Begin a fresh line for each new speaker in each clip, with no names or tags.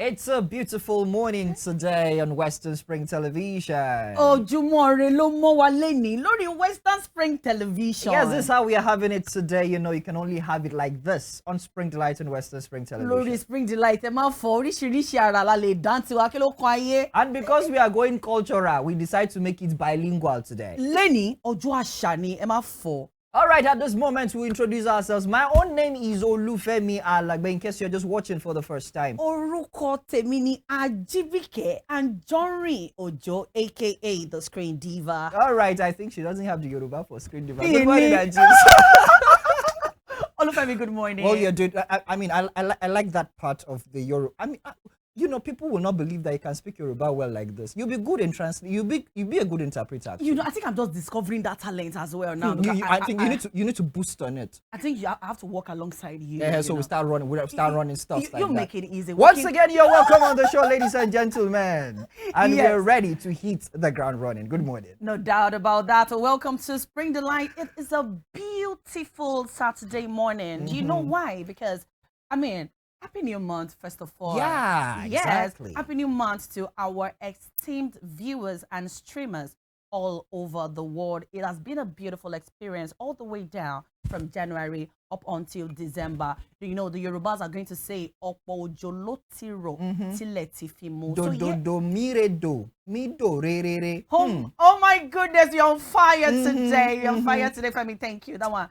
It's a beautiful morning today on Western Spring Television.
Ojúmọ́ ló mọ́ wa lẹ́ni lórí Western Spring Television.
Yes, this is how we are having it today. You know, you can only have it like this on Spring Delight and Western Spring Television.
Lórí Spring Delight, ẹ máa fọ oríṣiríṣi ara la lè dántí wa kí ló kan ayé.
And because we are going cultural, we decide to make it bilingual today.
Lẹ́ni ọjọ́ àṣà ni ẹ máa fọ.
All right, at this moment, we introduce ourselves. My own name is Olufemi Alagbe, in case you're just watching for the first time.
Orúkọ tèmi ni Ajibike Anjorin Ojo, aka the Screen Diva.
All right, I think she doesn't have the Yoruba for Screen Diva. Good morning, Ajibike.
Olufemi, good morning.
Well, you're doing. I like that part of the Yoruba. You know, people will not believe that you can speak Yoruba well like this. You'll be good in translate. You'll be a good interpreter.
You know, I think I'm just discovering that talent as well now.
I think you need to boost on it.
I think I have to work alongside you.
Yeah, so we start running. We start running stuff like that.
You make it easy.
Once again, you're welcome on the show, ladies and gentlemen, and
Yes.
we're ready to hit the ground running. Good morning.
No doubt about that. Welcome to Spring Delight. It is a beautiful Saturday morning. Do you know why? Because, Happy New Month, first of all.
Yeah,
yes,
exactly.
Happy New Month to our esteemed viewers and streamers all over the world. It has been a beautiful experience all the way down from January up until December. You know, the Yorubas are going to say, Opo ojo lo ti ro, tile ti fi mu.
Do mire do, mi do re re re.
Oh my goodness, you're on fire today. You're on fire today, Femi. Thank you. That one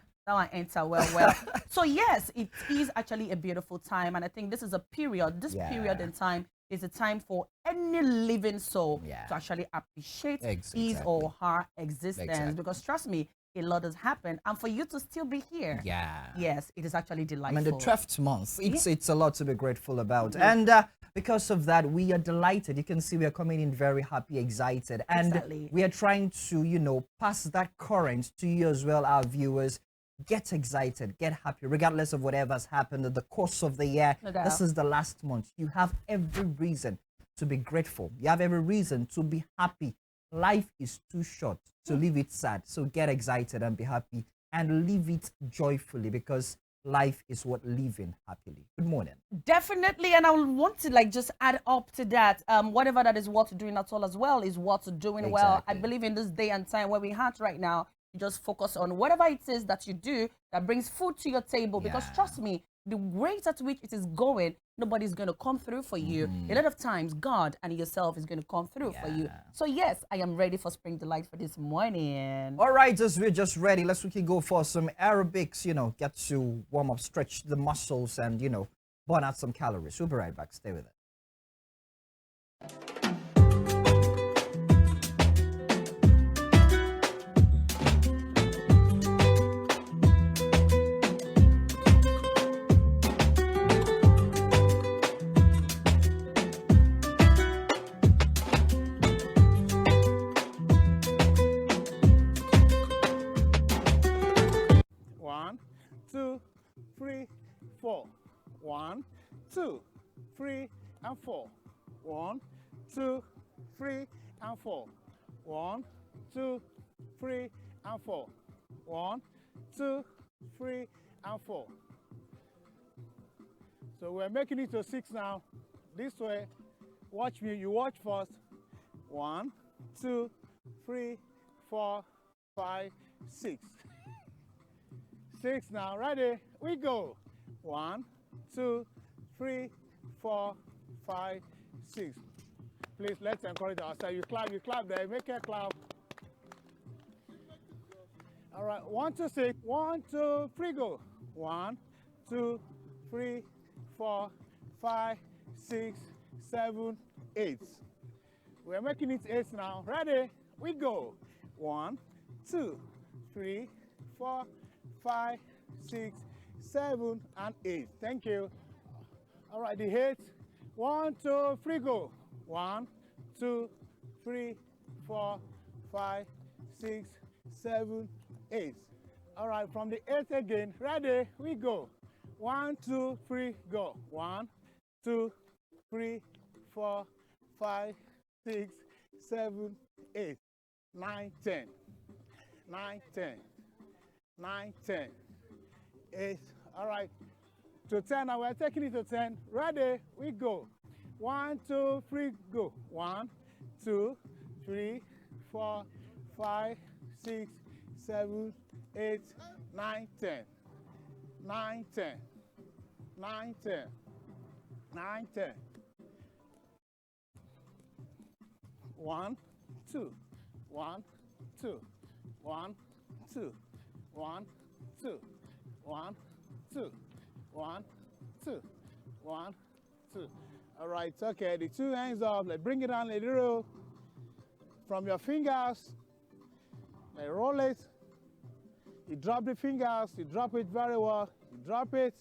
enter well. So yes, it is actually a beautiful time, and I think this is a period. This period in time is a time for any living soul to actually appreciate his or her existence. Because trust me, a lot has happened, and for you to still be here, yes, it is actually delightful.
The 12th month, it's a lot to be grateful about, and because of that, we are delighted. You can see we are coming in very happy, excited, and we are trying to, pass that current to you as well, our viewers. Get excited, get happy, regardless of whatever's happened in the course of the year. This is the last month. You have every reason to be grateful. You have every reason to be happy. Life is too short to live it sad. So get excited and be happy and live it joyfully, because life is worth living happily. Good morning.
Definitely, and I would want to just add up to that. Whatever that is worth doing at all as well is worth doing well. I believe in this day and time where we have right now, you just focus on whatever it is that you do that brings food to your table. Because trust me, the rate at which it is going, nobody's going to come through for you. A lot of times, God and yourself is going to come through for you. So yes, I am ready for Spring Delight for this morning.
All right, we're just ready. Let's quickly go for some aerobics, get to warm up, stretch the muscles, and, burn out some calories. We'll be right back. Stay with us.
2, 3, 4. 1, 2, 3, and 4. 1, 2, 3, and 4. 1, 2, 3, and 4. 1, 2, 3, and 4. So we're making it to 6 now. This way. Watch me. You watch first. 1, 2, 3, 4, 5, 6. 6 now. Ready? We go. 1, 2, 3, 4, 5, 6. Please, let's encourage ourselves. You clap there. Make a clap. All right. 1, 2, 6. 1, 2, 3, go. 1, 2, 3, 4, 5, 6, 7, 8. We're making it 8 now. Ready? We go. 1, 2, 3, 4, 5, 6, 7, and 8. Thank you. All right, the 8. 1, 2, 3, go. 1, 2, 3, 4, 5, 6, 7, 8. All right, from the 8 again. Ready? We go. 1, 2, 3, go. 1, 2, 3, 4, 5, 6, 7, 8, 9, 10. 9, 10. 9, 10. 8. All right. To 10 now. We're taking it to 10. Ready? We go. 1, 2, 3, go. 1, 2, 3, 4, 5, 6, 7, 8, 9, 10. 9, 10. 9, 10. 9, 10. 1, 2. 1, 2. 1, 2. 1, 2. 1, 2. 1, 2. 1, 2. All right, okay. The two hands up. Let's bring it down a little from your fingers. Let's roll it. You drop the fingers. You drop it very well. You drop it.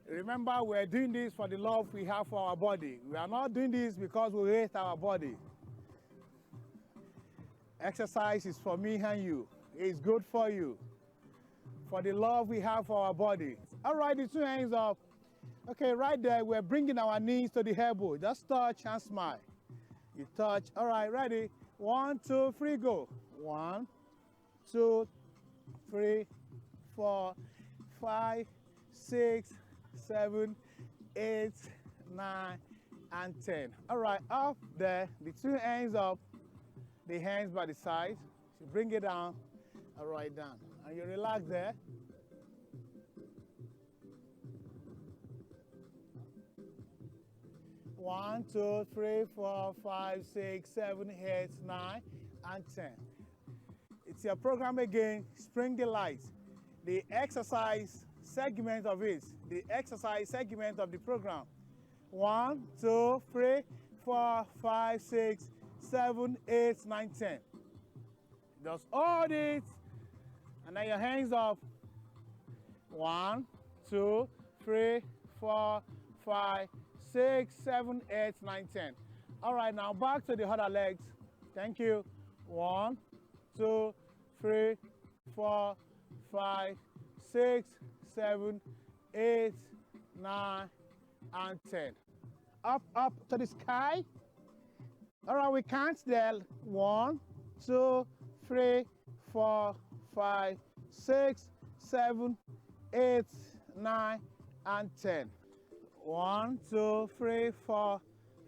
Remember, we're doing this for the love we have for our body. We are not doing this because we hate our body. Exercise is for me and you. It's good for you. For the love we have for our body. All right, the two hands up. Okay, right there, we're bringing our knees to the elbow. Just touch and smile. You touch. All right, ready? 1, 2, 3, go. 1, 2, 3, 4, 5, 6, 7, 8, 9, and 10. All right, up there, the two hands up, the hands by the side. You bring it down, all right, down. And you relax there. One, 2, 3, 4, 5, 6, 7, 8, 9, and 10. It's your program again, Spring Delight. The exercise segment of it, the exercise segment of the program. 1, 2, 3, 4, 5, 6, 7, 8, 9, 10. Just hold it, and then your hands up. 1, 2, 3, 4, 5, 6, 7, 8, 9, 10. All right, now back to the other legs. Thank you. 1, 2, 3, 4, 5, 6, 7, 8, 9, and 10. Up, up to the sky. All right, we count there. 1, 2, 3, 4, 5, 6, 7, 8, 9, and 10. 1, 2, 3, 4,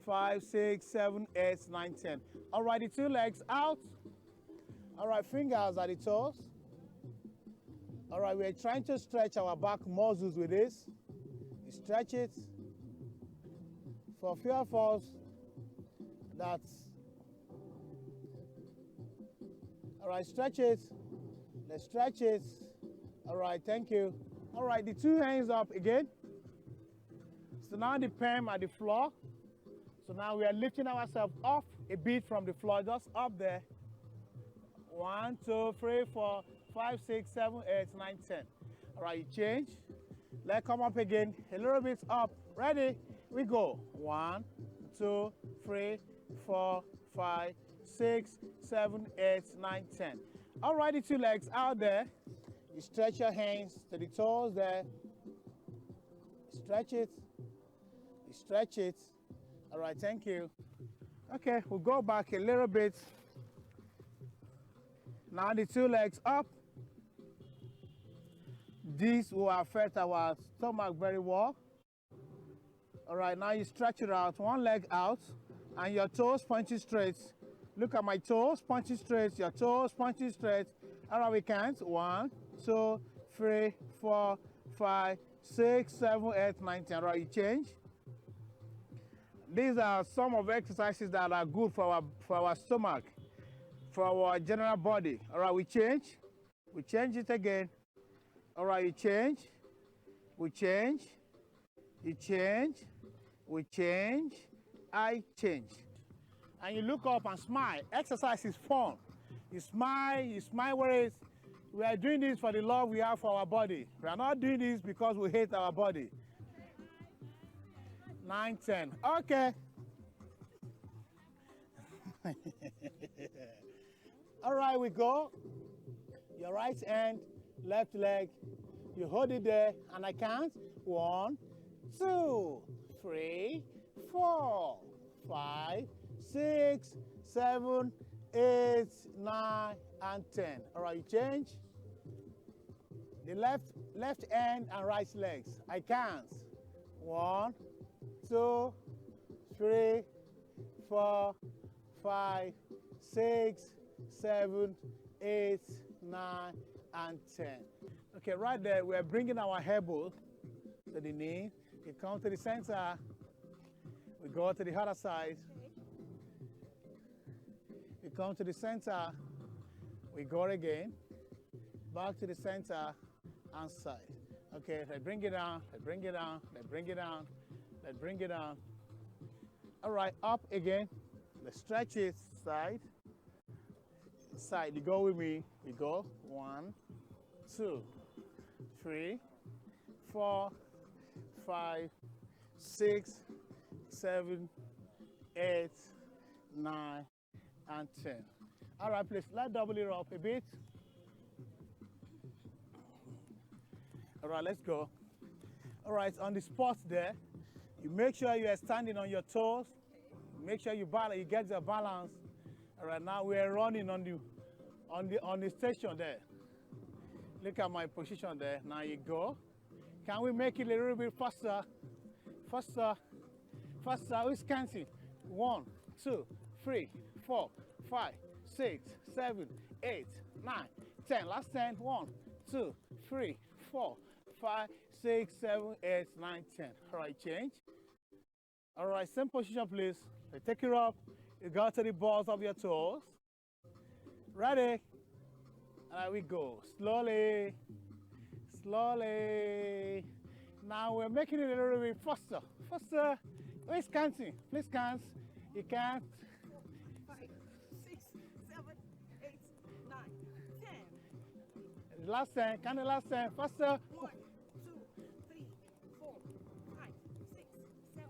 5, 6, 7, 8, 9, 10. All right, the two legs out. All right, fingers at the toes. All right, we're trying to stretch our back muscles with this. You stretch it. For a few of us, that's... All right, stretch it. Let's stretch it. All right, thank you. All right, the two hands up again. So now the palm at the floor. So now we are lifting ourselves off a bit from the floor, just up there. 1, 2, 3, 4, 5, 6, 7, 8, 9, 10. All right, you change. Let's come up again, a little bit up. Ready? We go. 1, 2, 3, 4, 5, 6, 7, 8, 9, 10. All right, the two legs out there. You stretch your hands to the toes there. Stretch it. You stretch it. All right, thank you. Okay, we'll go back a little bit. Now the two legs up. This will affect our stomach very well. All right, now you stretch it out, one leg out, and your toes pointing straight. Look at my toes pointing straight, your toes pointing straight. All right, we count. 1, 2, 3, 4, 5, 6, 7, 8, 9, 10. All right, you change. These are some of the exercises that are good for our stomach, for our general body. All right, we change. We change it again. All right, you change. We change. You change. We change. I change. And you look up and smile. Exercise is fun. You smile whereas we are doing this for the love we have for our body. We are not doing this because we hate our body. 9, 10. Okay. All right, we go. Your right hand, left leg. You hold it there, and I count. 1, 2, 3, 4, 5, 6, 7, 8, 9, and 10. All right, you change. The left hand and right legs. I count. 1, 2, 3, 4, 5, 6, 7, 8, 9, and 10. Okay, right there, we're bringing our elbow to the knee. We come to the center. We go to the other side. We come to the center. We go again. Back to the center and side. Okay, let's bring it down. Let's bring it down. Let's bring it down. Let's bring it down. All right, up again. Let's stretch it side. Side. You go with me. We go. 1, 2, 3, 4, 5, 6, 7, 8, 9, and 10. All right, please, let's double it up a bit. All right, let's go. All right, on the spot there, you make sure you are standing on your toes. Make sure you balance, you get the balance. All right, now we are running on the station there. Look at my position there. Now you go. Can we make it a little bit faster? Faster, faster. Who's counting? 1, 2, 3, 4, 5, 6, 7, 8, 9, 10. Last 10. 1, 2, 3, 4, 5, 6, 7, 8, 9, 10. All right, change. All right, same position, please. Take it up. You go to the balls of your toes. Ready? And we go. Slowly. Slowly. Now we're making it a little bit faster. Faster. Please counting. Please count. You can't.
5, 6, 7, 8, 9, 10.
Last 10. Count the last 10. Faster.
1, 2, 3, 4, 5, 6, 7,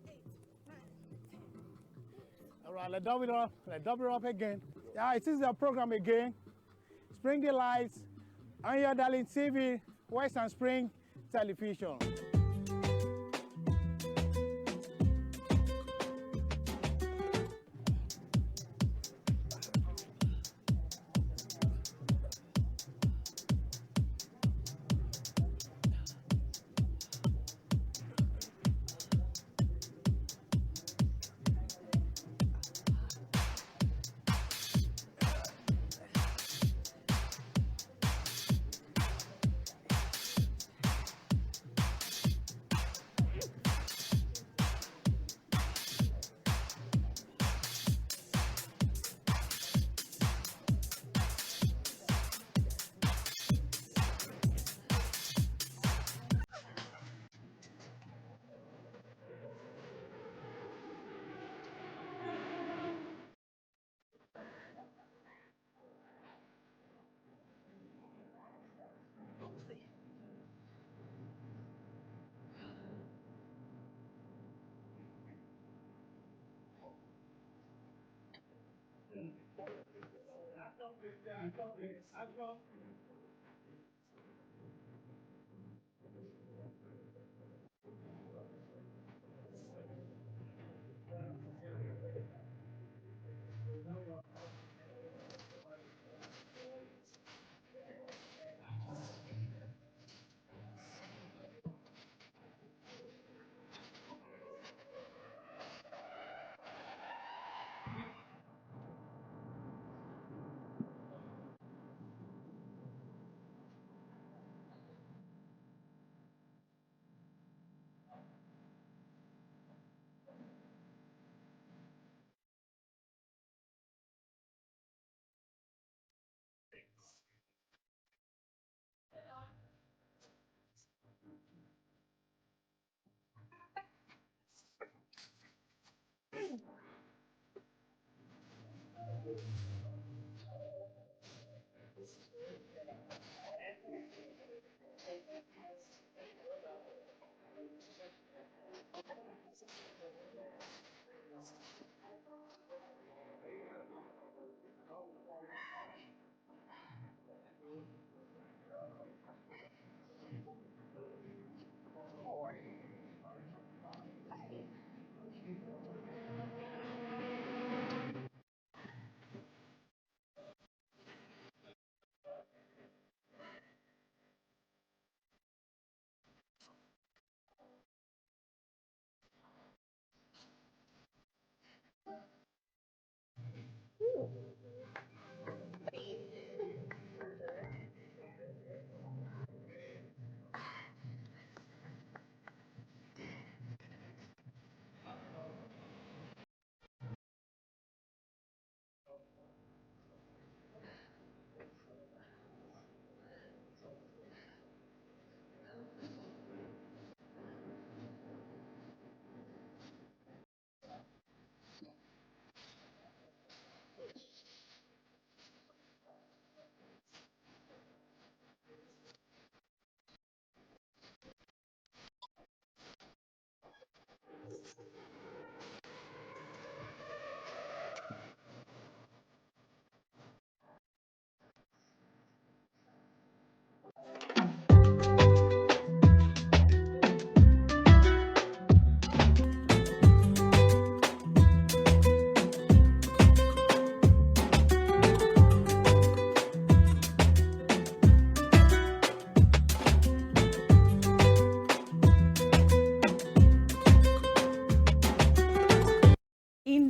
8, 9, 10.
All right, let's double it up. Let's double it up again. Yeah, it is the program again. Spring the lights on your darling TV, Western Spring Television.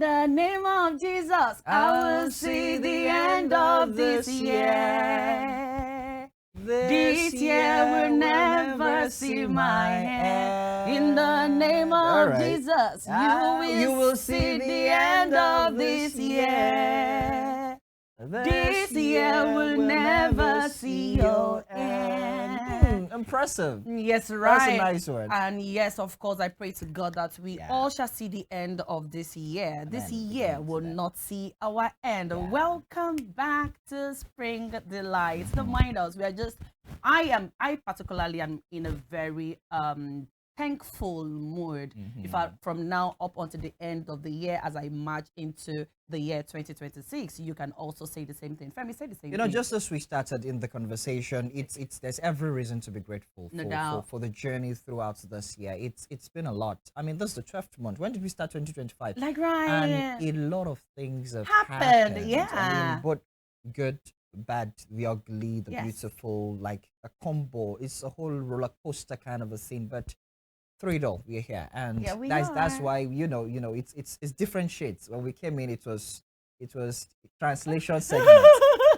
the name of Jesus, I will see the end of this year. This year will never see my end. In the name of Jesus, you will see the end of this year. This year will never see your end.
Impressive.
Yes, right.
That's a nice word.
And yes, of course, I pray to God that we all shall see the end of this year.
Amen.
This year will not see our end. Welcome back to Spring Delights. Don't mind us. We are just, I particularly am in a very thankful mood from now up until the end of the year as I march into the year 2026. You can also say the same thing. Femi, say the same thing.
You know, just as we started in the conversation, there's every reason to be grateful for the journey throughout this year. It's been a lot. I mean, this is the 12th month. When did we start 2025?
Like, right.
And a lot of things have
happened. Yeah.
I mean, but good, bad, the ugly, the beautiful, like a combo. It's a whole roller coaster kind of a thing, but through it all, we're here, and that's why it's different shades. When we came in, it was translation segment.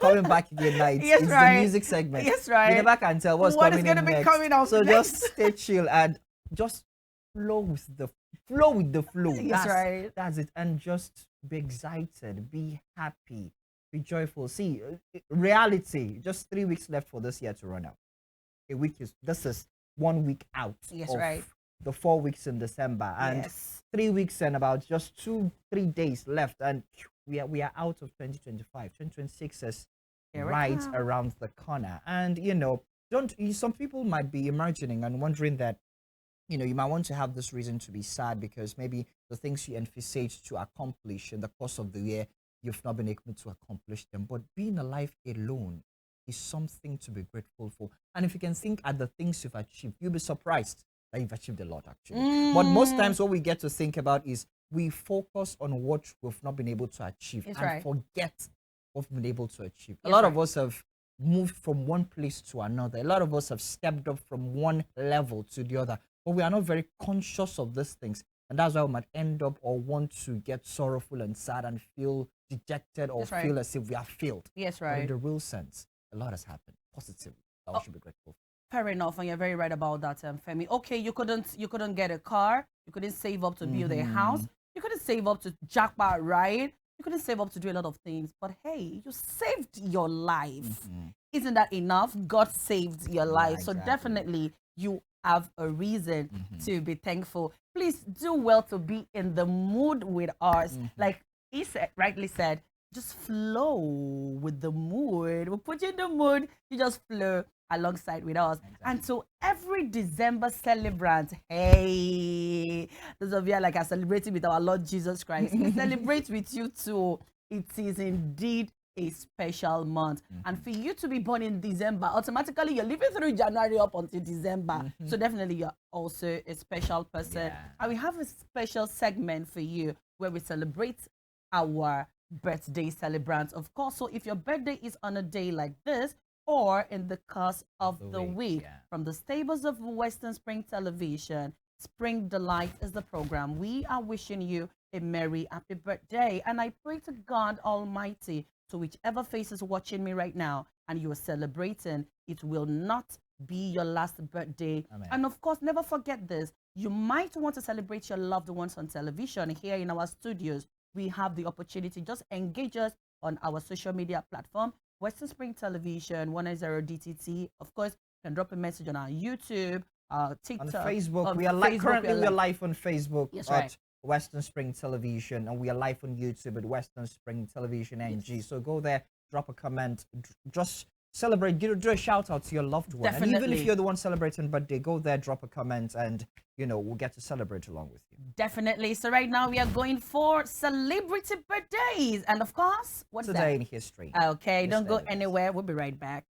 Coming back again, now it's the music segment.
Yes, right.
You never can tell what's
what
coming
is going to be
next.
coming out.
So
next.
just stay chill and just flow with the flow.
Yes, right.
That's it, and just be excited, be happy, be joyful. See, reality. Just 3 weeks left for this year to run out. This is 1 week out.
Yes, right.
The 4 weeks in December, and 3 weeks and about just 2-3 days left, and we are out of 2025. 2026 is right around the corner, and some people might be imagining and wondering that you might want to have this reason to be sad because maybe the things you envisage to accomplish in the course of the year you've not been able to accomplish them. But being alive alone is something to be grateful for, and if you can think at the things you've achieved, you'll be surprised that you've achieved a lot, actually. But most times what we get to think about is we focus on what we've not been able to achieve and forget what we've been able to achieve. A lot of us have moved from one place to another. A lot of us have stepped up from one level to the other, but we are not very conscious of these things. And that's why we might end up or want to get sorrowful and sad and feel dejected or feel as if we are failed.
Yes,
right. But in the real sense, a lot has happened positively that we should be grateful for.
Fair enough, and you're very right about that, Femi. Okay, you couldn't get a car, you couldn't save up to build a house, you couldn't save up to jackpot ride, you couldn't save up to do a lot of things. But hey, you saved your life. Isn't that enough? God saved your life, so definitely you have a reason to be thankful. Please do well to be in the mood with us, like he rightly said. Just flow with the mood. We'll put you in the mood. You just flow alongside with us. And so every December celebrant, hey, those of you like are celebrating with our Lord Jesus Christ, we celebrate with you too. It is indeed a special month. And for you to be born in December, automatically you're living through January up until December. So definitely you're also a special person. And we have a special segment for you where we celebrate our birthday celebrants, of course. So if your birthday is on a day like this or in the course of the week, from the stables of Western Spring Television, Spring Delight is the program. We are wishing you a merry happy birthday, and I pray to God Almighty, to whichever face is watching me right now and you are celebrating, it will not be your last birthday. Amen. And of course, never forget this. You might want to celebrate your loved ones on television. Here in our studios, we have the opportunity. Just engage us on our social media platform, Western Spring Television, 190DTT. Of course, you can drop a message on our YouTube, TikTok.
On Facebook.
On
we are currently we are live on Facebook at Western Spring Television, and we are live on YouTube at Western Spring Television NG. So go there, drop a comment, just celebrate, do a shout out to your loved one.
Definitely.
And even if you're the one celebrating birthday, go there, drop a comment, and we'll get to celebrate along with you.
Definitely. So right now we are going for celebrity birthdays, and of course, what's
Today in history.
Okay, don't go anywhere. We'll be right back.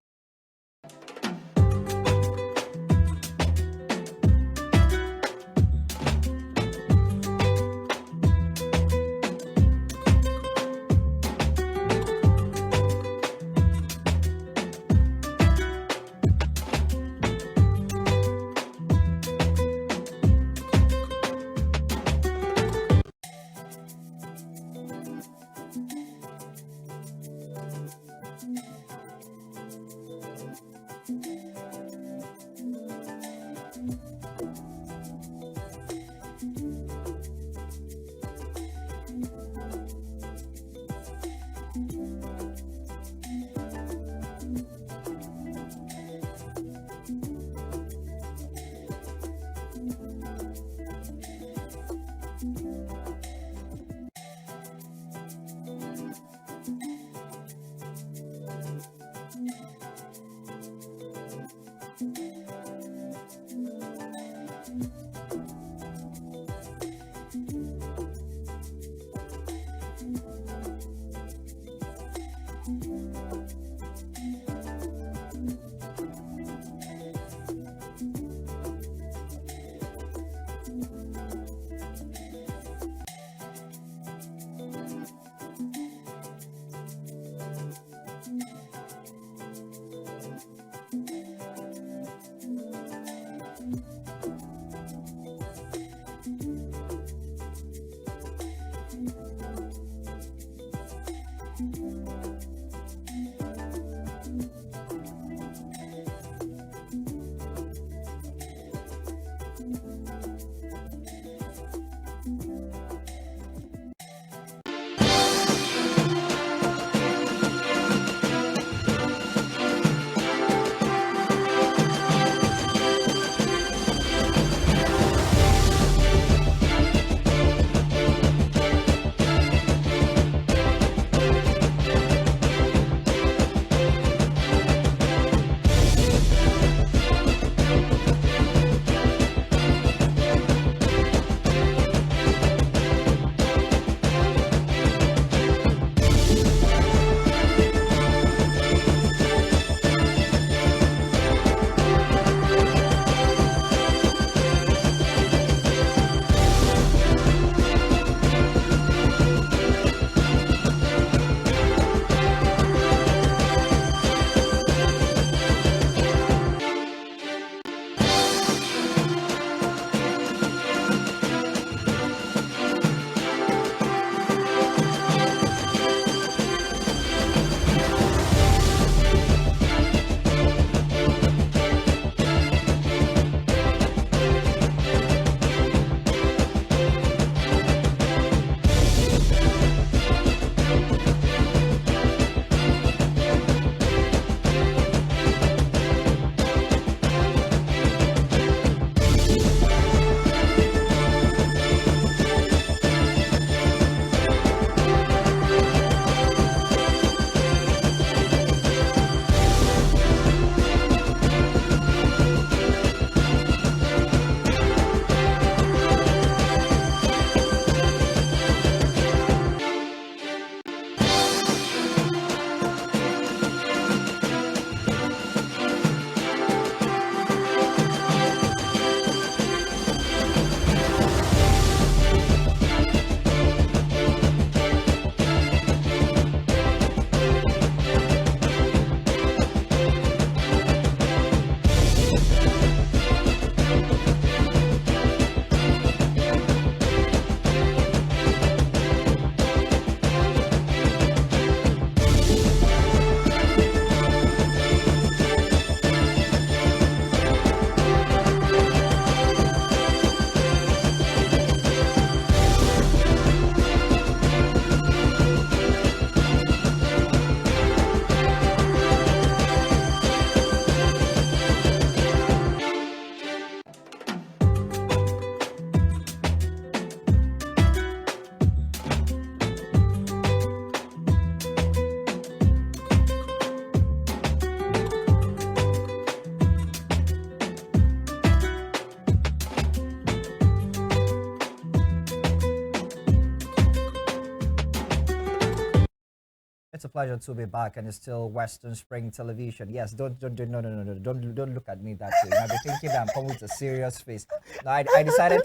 It's a pleasure to be back, and it's still Western Spring Television. Yes, don't don't look at me that way. I'll be thinking that I'm coming with a serious face. No, I decided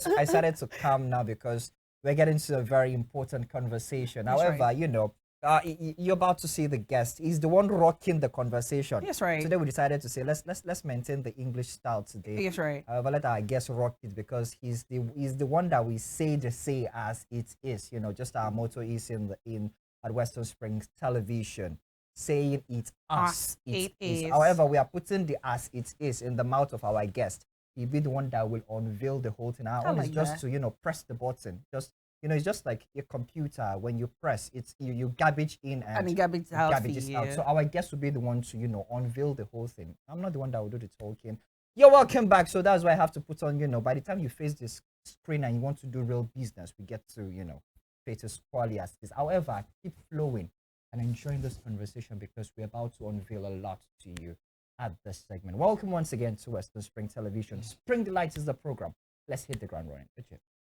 to calm now because we're getting to a very important conversation.
That's
However,
right.
you know, you're about to see the guest. He's the one rocking the conversation.
Yes, right.
Today we decided to say let's maintain the English style today.
Yes, right.
However, let our guest rock it because he's the one that we say as it is. You know, just our motto is in at Western Springs Television, saying it as it is. However, we are putting the as it is in the mouth of our guest. He'll be the one that will unveil the whole thing. Our own is just to, you know, press the button. Just, you know, it's just like your computer. When you press, it's you garbage in and
garbage out.
Garbage out. So our guest will be the one to, you know, unveil the whole thing. I'm not the one that will do the talking. You're welcome back. So that's why I have to put on, you know, by the time you face this screen and you want to do real business, we get to, you know, face as quality as this. However, keep flowing and enjoying this conversation because we're about to unveil a lot to you at this segment. Welcome once again to Western Spring Television. Spring Delight is the program. Let's hit the ground running.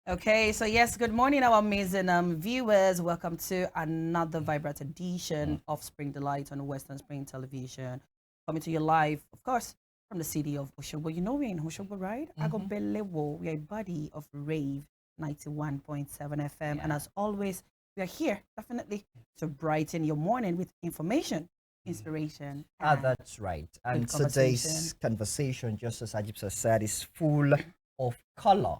Okay, so yes, good morning, our amazing viewers. Welcome to another vibrant edition of Spring Delight on Western Spring Television. Coming to you live, of course, from the city of Osogbo. You know we're in Osogbo, right? Agobelewo, we are a body of rave 91.7 FM. And as always, we are here definitely to brighten your morning with information, inspiration.
That's right. And today's conversation, just as Ajib said, is full of color,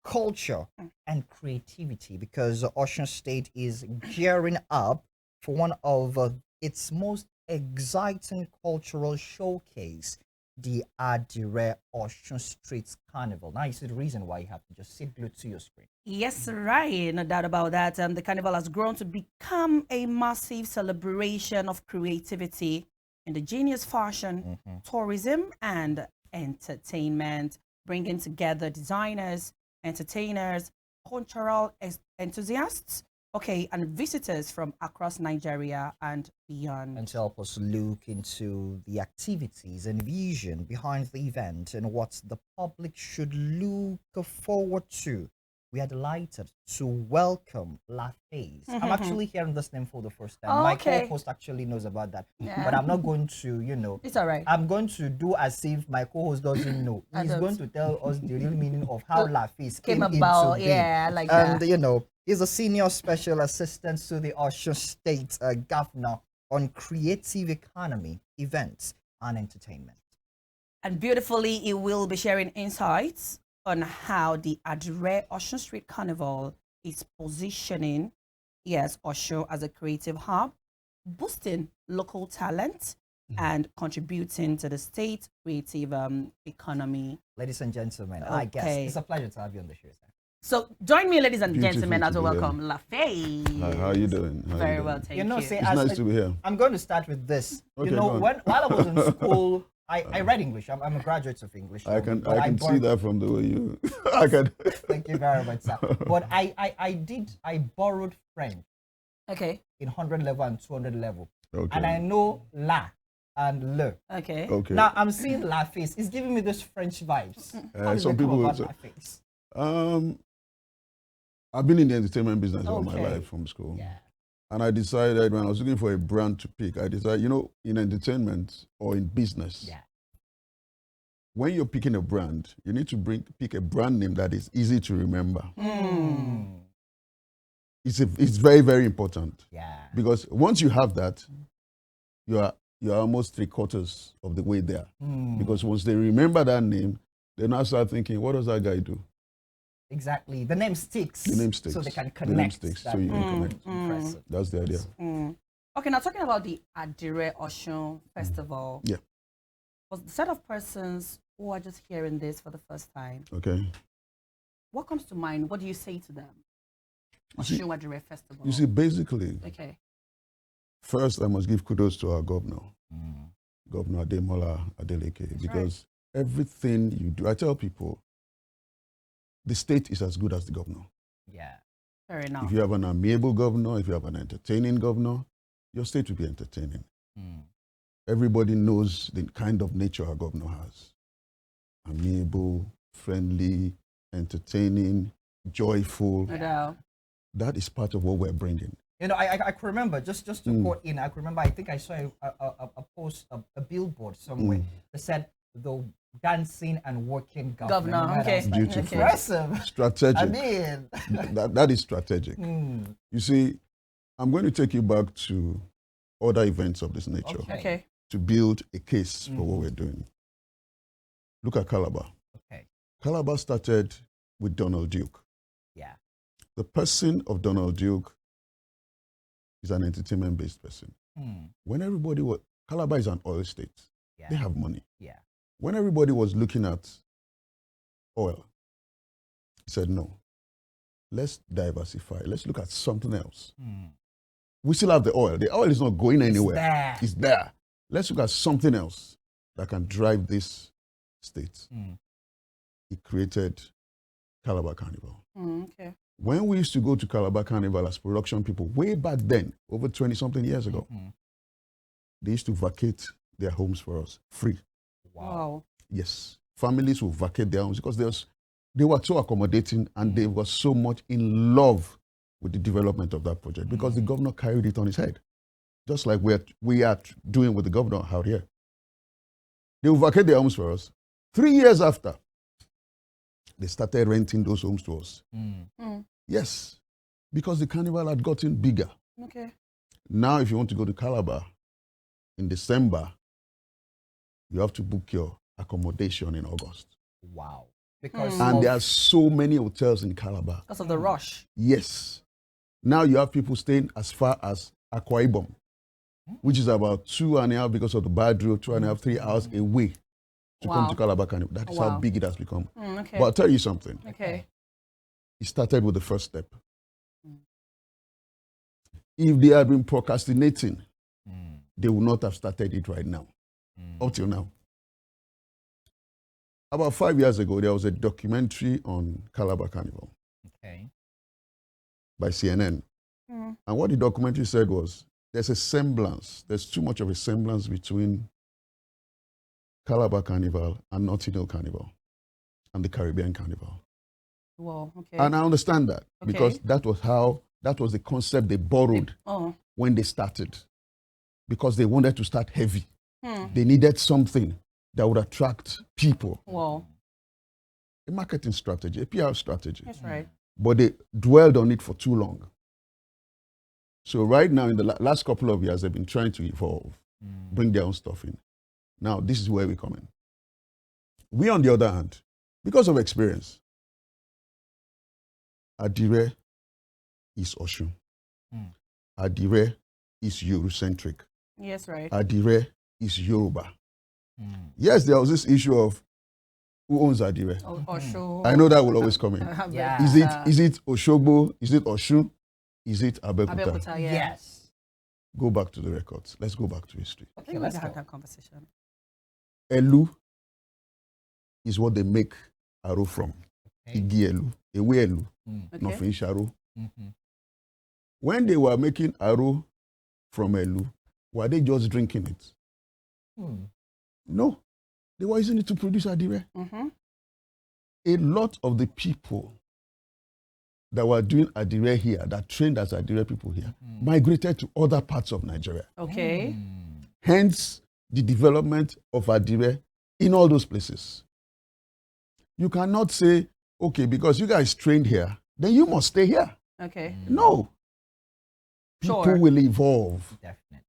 culture, and creativity because Osun State is gearing up for one of its most exciting cultural showcase, the Adire Osun Street Carnival. Now you see the reason why you have to just sit glued to your screen.
Yes, right. No doubt about that. The carnival has grown to become a massive celebration of creativity, indigenous fashion, tourism, and entertainment, bringing together designers, entertainers, cultural enthusiasts, and visitors from across Nigeria and beyond.
And to help us look into the activities and vision behind the event and what the public should look forward to, we are delighted to welcome LaFace. I'm actually hearing this name for the first time. My co-host actually knows about that. But I'm not going to, you know.
It's all right.
I'm going to do as if my co-host doesn't know. He's going to tell us the real meaning of how LaFace came about. Into being.
Yeah, like that.
And, you know, he's a senior special assistant to the Osun State governor on creative economy, events, and entertainment.
And beautifully, he will be sharing insights on how the Adire Osun Street Carnival is positioning, Osun as a creative hub, boosting local talent, and contributing to the state creative economy.
Ladies and gentlemen, I guess it's a pleasure to have you on the show, sir.
So join me, ladies and gentlemen, as we welcome LaFace.
Hi, how are you doing?
Very well, thank you.
You know,
It's nice to be here.
I'm going to start with this.
Okay,
you know, while I was in school, I read English. I'm a graduate of English.
I can see that from the way you. I can.
Thank you very much, sir. But I borrowed French.
Okay.
In 100 level and 200 level.
Okay.
And I know la and le.
Okay.
Okay.
Now I'm seeing LaFace. It's giving me those French vibes. How did
some
it come
people.
about LaFace?
I've been in the entertainment business all my life from school.
Yeah.
And I decided when I was looking for a brand to pick, I decided, you know, in entertainment or in business, when you're picking a brand, you need to pick a brand name that is easy to remember. It's very, very important.
Yeah.
Because once you have that, you're almost 3/4 of the way there. Because once they remember that name, they now start thinking, what does that guy do?
Exactly. The name sticks.
The name sticks.
So they can connect.
The name sticks, so you can connect.
Impressive.
That's the idea.
Okay, now talking about the Adire Osun Festival.
Yeah.
For the set of persons who are just hearing this for the first time,
Okay.
what comes to mind? What do you say to them? Osun Adire Festival.
You see, basically, first I must give kudos to our governor, Governor Ademola Adeleke, because everything you do, I tell people, the state is as good as the governor.
Yeah.
Fair enough.
If you have an amiable governor, if you have an entertaining governor, your state will be entertaining. Everybody knows the kind of nature our governor has. Amiable, friendly, entertaining, joyful.
No doubt.
That is part of what we're bringing.
You know, I can remember, just to quote in, I can remember, I think I saw a post, a billboard somewhere that said the dancing and working governor.
Okay.
Beautiful.
Impressive.
Strategic.
I mean.
that is strategic. You see, I'm going to take you back to other events of this nature to build a case for what we're doing. Look at Calabar.
Okay.
Calabar started with Donald Duke.
Yeah.
The person of Donald Duke is an entertainment-based person. When everybody was, Calabar is an oil state.
Yeah.
They have money.
Yeah.
When everybody was looking at oil, he said, no, let's diversify. Let's look at something else. We still have the oil. The oil is not going anywhere. It's there. Let's look at something else that can drive this state. He created Calabar Carnival.
Okay.
When we used to go to Calabar Carnival as production people, way back then, over 20-something years ago, they used to vacate their homes for us, free.
Wow.
Yes. Families will vacate their homes because they were so accommodating and they were so much in love with the development of that project because the governor carried it on his head, just like we are doing with the governor out here. They will vacate their homes for us. 3 years after, they started renting those homes to us. Yes, because the carnival had gotten bigger.
Okay.
Now, if you want to go to Calabar in December, you have to book your accommodation in August.
Wow. Because
and there are so many hotels in Calabar.
Because of the rush.
Yes. Now you have people staying as far as Akwa Ibom, which is about 2.5 because of the bad road, 2.5, 3 hours away to come to Calabar Carnival. That is how big it has become.
Okay.
But I'll tell you something.
Okay.
It started with the first step. If they had been procrastinating, they would not have started it right now, up till now. About 5 years ago, there was a documentary on Calabar Carnival by CNN. And what the documentary said was, there's a semblance, there's too much of a semblance between Calabar Carnival and Notting Hill Carnival and the Caribbean Carnival.
Wow, okay.
And I understand that because that was the concept they borrowed when they started. Because they wanted to start heavy. They needed something that would attract people.
Wow.
A marketing strategy, a PR strategy.
That's right.
But they dwelled on it for too long. So right now, in the last couple of years, they've been trying to evolve, bring their own stuff in. Now, this is where we come in. We, on the other hand, because of experience, Adire is Osun. Adire is Eurocentric.
Yes, right.
Adire is Yoruba. Yes, there was this issue of who owns Adire.
Osun.
I know that will always come in.
Yeah.
Is it Oshogbo? Is it Osun? Is it Abeokuta?
Yes.
Go back to the records. Let's go back to history.
Okay, let's have that conversation.
Elu is what they make Aro from. Igi Elu, Ewe Elu, Nofin Sharo. When they were making Aro from Elu, were they just drinking it? No. They were using it to produce Adire. A lot of the people that were doing Adire here, that trained as Adire people here, migrated to other parts of Nigeria.
Okay.
Hence, the development of Adire in all those places. You cannot say, okay, because you guys trained here, then you must stay here.
Okay.
No. People will evolve.
Definitely.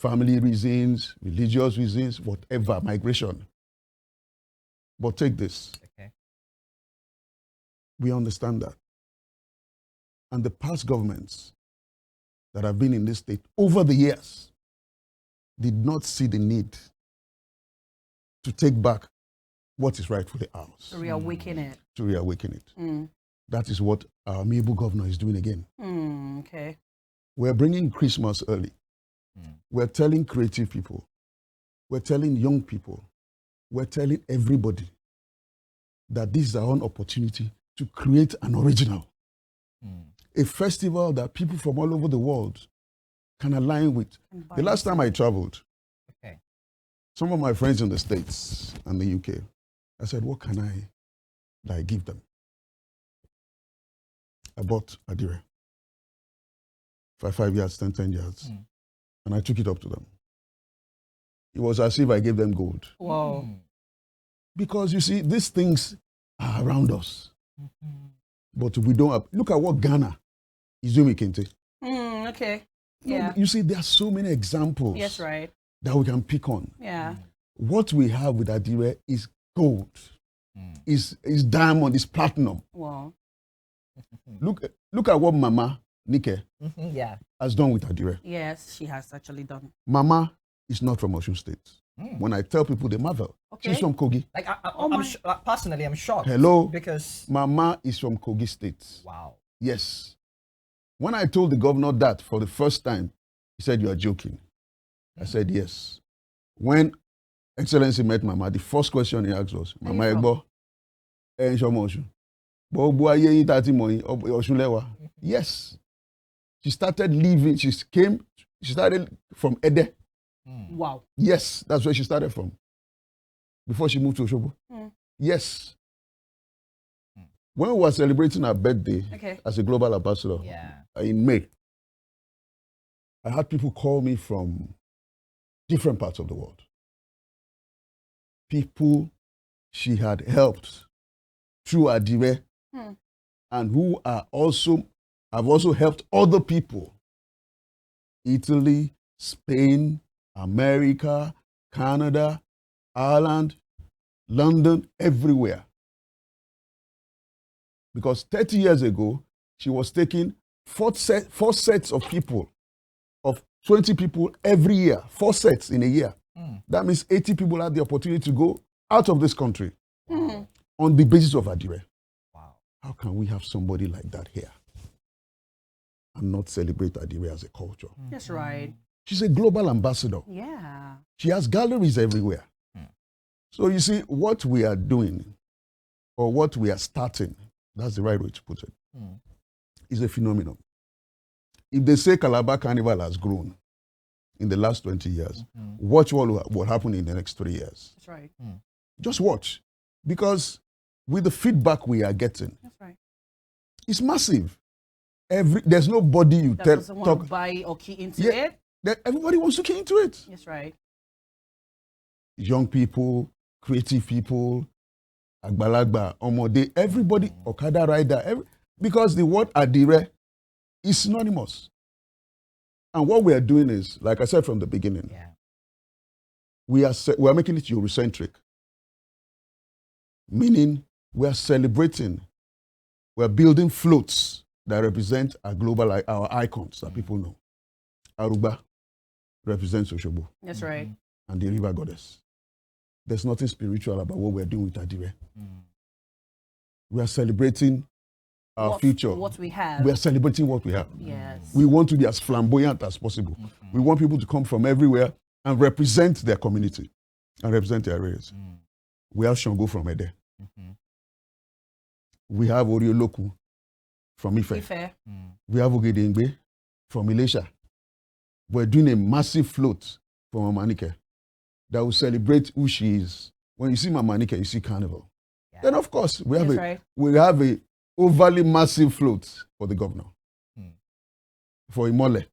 Family reasons, religious reasons, whatever, migration. But take this.
Okay.
We understand that. And the past governments that have been in this state over the years did not see the need to take back what is rightfully ours.
To reawaken it.
To reawaken it. That is what our amiable governor is doing again.
Okay.
We're bringing Christmas early. We're telling creative people. We're telling young people. We're telling everybody that this is our own opportunity to create an original. A festival that people from all over the world can align with. The last time I traveled, some of my friends in the States and the UK, I said, what can I give them? I bought Adire. 5 yards, 10 yards. And I took it up to them. It was as if I gave them gold.
Wow.
Because you see, these things are around us. But we don't have, look at what Ghana is doing with Kente.
Okay.
Yeah. You see, there are so many examples.
Yes, right.
That we can pick on.
Yeah.
What we have with Adire is gold. Is diamond, is platinum.
Wow.
Look at what Mama Nike has done with Adire.
Yes, she has actually done.
Mama is not from Osun State. When I tell people, they marvel.
Okay.
She's from Kogi.
Like, personally, I'm shocked.
Hello?
Because
Mama is from Kogi State.
Wow.
Yes. When I told the governor that for the first time, he said, "You are joking." I said, "Yes." When Excellency met Mama, the first question he asked was, "Mama Egbo, yes." She started leaving. She started from Ede.
Wow.
Yes, that's where she started from. Before she moved to Oshobo. Yes. When we were celebrating her birthday as a global ambassador in May, I had people call me from different parts of the world. People she had helped through Adire and who have also helped other people. Italy, Spain, America, Canada, Ireland, London, everywhere. Because 30 years ago, she was taking four sets of people, of 20 people every year, 4 sets in a year. That means 80 people had the opportunity to go out of this country on the basis of Adire.
Wow.
How can we have somebody like that here and not celebrate Adire as a culture?
That's right.
She's a global ambassador.
Yeah.
She has galleries everywhere. So you see, what we are doing, or what we are starting, that's the right way to put it, is a phenomenon. If they say Calabar Carnival has grown in the last 20 years, watch what will happen in the next 3 years.
That's right.
Just watch. Because with the feedback we are getting,
that's right,
it's massive. There's nobody you
that
tell
doesn't want to buy or key into it.
Everybody wants to key into it.
That's right.
Young people, creative people, Agbalagba, Omode, everybody, Okada rider, because the word Adire is synonymous. And what we are doing is, like I said from the beginning, we are making it Eurocentric. Meaning, we are celebrating, we are building floats that represent our icons that people know. Aruba represents Oshobo.
That's right.
And the river goddess. There's nothing spiritual about what we're doing with Adire. We are celebrating our future.
What we have.
We are celebrating what we have.
Yes.
We want to be as flamboyant as possible. We want people to come from everywhere and represent their community and represent their areas. We have Shango from Ede. We have Orioloku from Ife. We have Ogedengbe from Ilesha. We're doing a massive float for Mama Nike that will celebrate who she is. When you see Mama Nike, you see Carnival. Then, of course, we have a overly massive float for the governor, for Imole,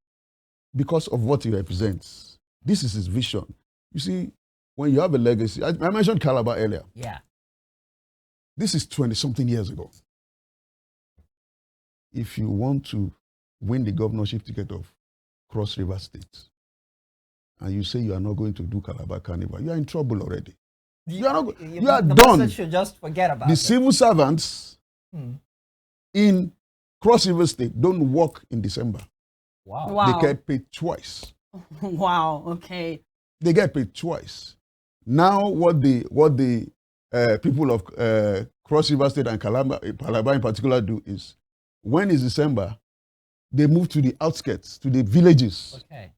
because of what he represents. This is his vision. You see, when you have a legacy, I mentioned Calabar earlier.
Yeah.
This is 20-something years ago. If you want to win the governorship ticket of Cross River State, and you say you are not going to do Calabar Carnival, you are in trouble already. You are done.
Should just forget about
the
it.
civil servants in Cross River State don't work in December.
Wow.
They get paid twice.
Wow. Okay.
They get paid twice. Now, what the people of Cross River State and Calabar in particular do is, when it's December, they move to the outskirts, to the villages.
Okay.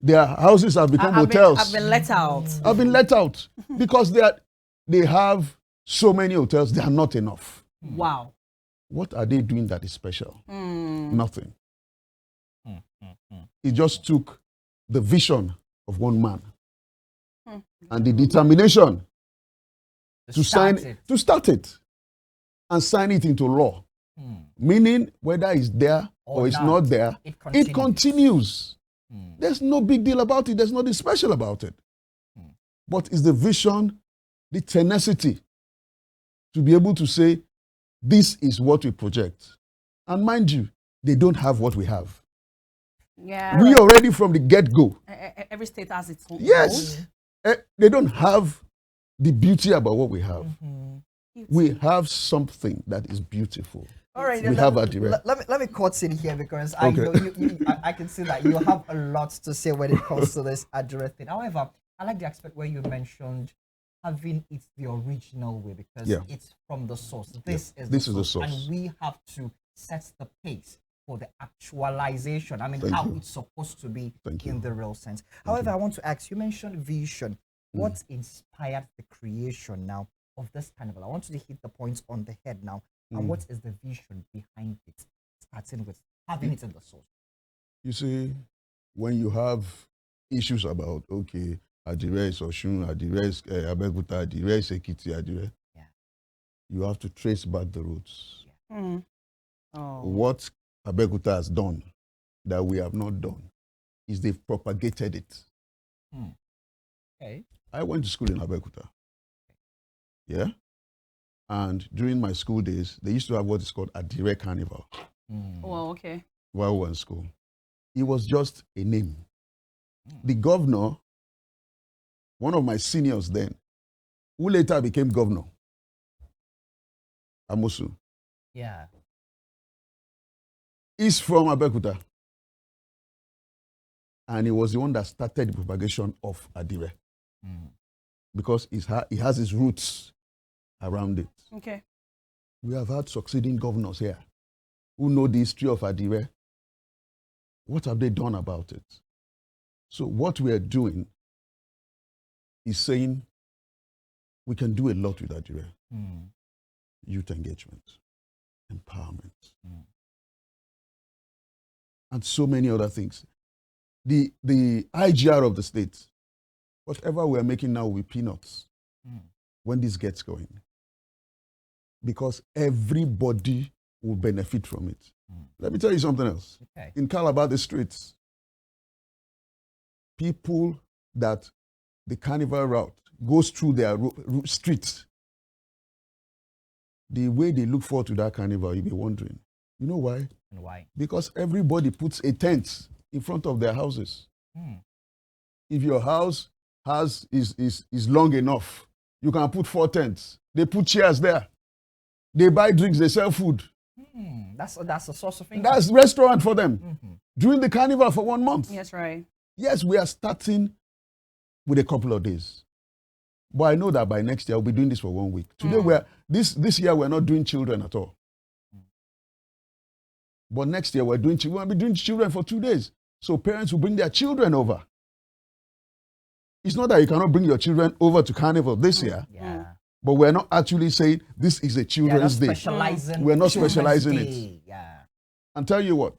Their houses have become hotels.
Have been let out.
Have been let out because they have so many hotels. They are not enough.
Wow.
What are they doing that is special? Nothing. It just took the vision of one man and the determination to start it and sign it into law. Meaning, whether it's there or it's not there, it continues. There's no big deal about it. There's nothing special about it. But it's the vision, the tenacity to be able to say, this is what we project. And mind you, they don't have what we have.
Yeah.
We already from the get-go.
Every state has its own.
Yes. They don't have the beauty about what we have. We have something that is beautiful.
All right,
we have Adire.
Let me cut in here because I know I can see that you have a lot to say when it comes to this Adire thing. However, I like the aspect where you mentioned having it the original way because it's from the source. This is the source. And we have to set the pace for the actualization. I mean, how it's supposed to be in the real sense. However, I want to ask, you mentioned vision. What inspired the creation now of this carnival? I want you to hit the points on the head now. And what is the vision behind it, starting with having it in the source?
You see, when you have issues about, okay, Adire is Osun, Adire is Abeokuta, Adire is Ekiti, Adire, you have to trace back the roots. What Abeokuta has done that we have not done is they've propagated it.
Okay.
I went to school in Abeokuta. Yeah? And during my school days, they used to have what is called Adire Carnival.
Oh, okay.
While we were in school. It was just a name. The governor, one of my seniors then, who later became governor, Amosu.
Yeah.
Is from Abeokuta. And he was the one that started the propagation of Adire. Because he has his roots around it.
Okay.
We have had succeeding governors here who know the history of Adire. What have they done about it? So what we are doing is saying we can do a lot with Adire. Youth engagement, empowerment, and so many other things. The IGR of the state, whatever we are making now will be peanuts when this gets going. Because everybody will benefit from it. Let me tell you something else.
Okay.
In Calabar, the streets, people that the carnival route goes through their streets, the way they look forward to that carnival, you'll be wondering, you know why?
And why?
Because everybody puts a tent in front of their houses. If your house is long enough, you can put 4 tents. They put chairs there. They buy drinks, they sell food.
That's a source of income.
That's restaurant for them. During the carnival for 1 month.
Yes, right.
Yes, we are starting with a couple of days. But I know that by next year, we'll be doing this for 1 week. Today, this year, we're not doing children at all. But next year, we'll be doing children for 2 days. So parents will bring their children over. It's not that you cannot bring your children over to carnival this year. But we're not actually saying this is a children's day. We're not specializing it. And tell you what,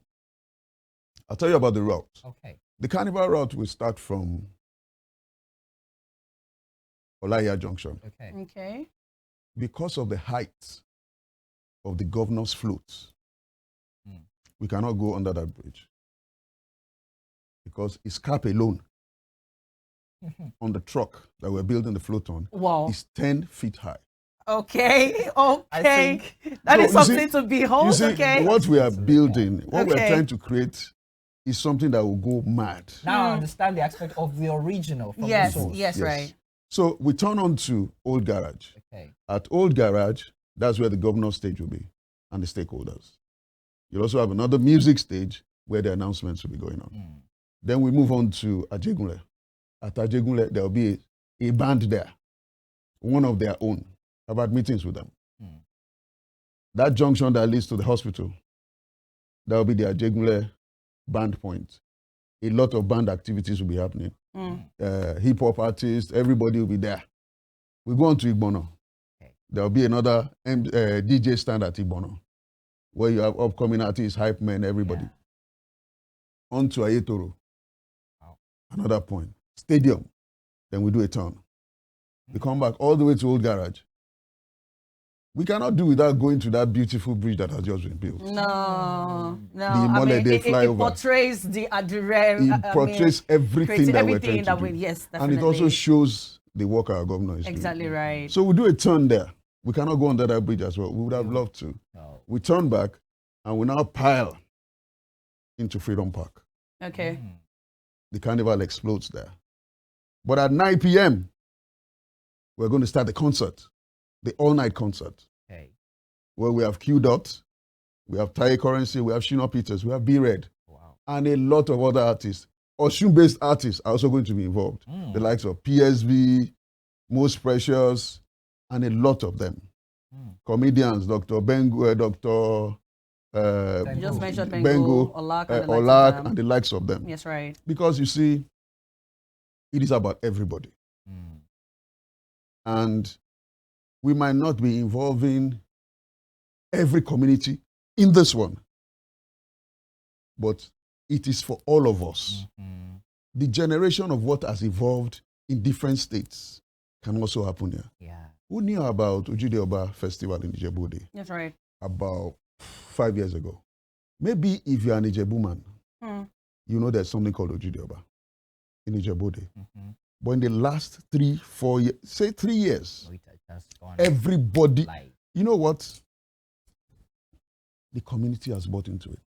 I'll tell you about the route.
Okay.
The carnival route will start from Olaya Junction.
Okay.
Because of the height of the governor's float, we cannot go under that bridge. Because its cap alone on the truck that we're building the float on is 10 feet high.
Okay. That is something to behold.
You see, what we are building, what we're trying to create is something that will go mad.
Now I understand the aspect of the original from
the
source.
Yes, right.
So we turn on to Old Garage.
Okay.
At Old Garage, that's where the governor's stage will be and the stakeholders. You'll also have another music stage where the announcements will be going on. Then we move on to Ajegunle. At Ajegunle, there will be a band there, one of their own. I've had meetings with them. That junction that leads to the hospital, that will be the Ajegunle band point. A lot of band activities will be happening. Hip-hop artists, everybody will be there. We go on to Igbono. There will be another DJ stand at Igbono, where you have upcoming artists, hype men, everybody. On to Ayetoro. Another point. Stadium. Then we do a turn. We come back all the way to Old Garage. We cannot do without going to that beautiful bridge that has just been built.
No.
It
portrays the Adire.
It portrays everything that we're trying to do.
Yes, definitely.
And it also shows the work our governor is doing.
Exactly right.
So we do a turn there. We cannot go under that bridge as well. We would have loved to.
No.
We turn back and we now pile into Freedom Park.
Okay.
The carnival explodes there. But at 9 p.m., we're going to start the concert, the all-night concert.
Okay.
Where we have Q Dot, we have Taye Currency, we have Shina Peters, we have B-Red, and a lot of other artists. Osun-based artists are also going to be involved. The likes of PSB, Most Precious, and a lot of them. Comedians, Dr. Bengu, Dr.
You just mentioned
Bengu,
Olak,
and the likes of them.
Yes, right.
Because you see, it is about everybody. And we might not be involving every community in this one, but it is for all of us. The generation of what has evolved in different states can also happen here.
Yeah.
Who knew about Ojide Oba Festival in Ijebu?
That's right.
About 5 years ago. Maybe if you're an Ijebu man, you know there's something called Ojide Oba in Ijebu. But in the last 3-4 years, say 3 years, everybody, you know what? The community has bought into it.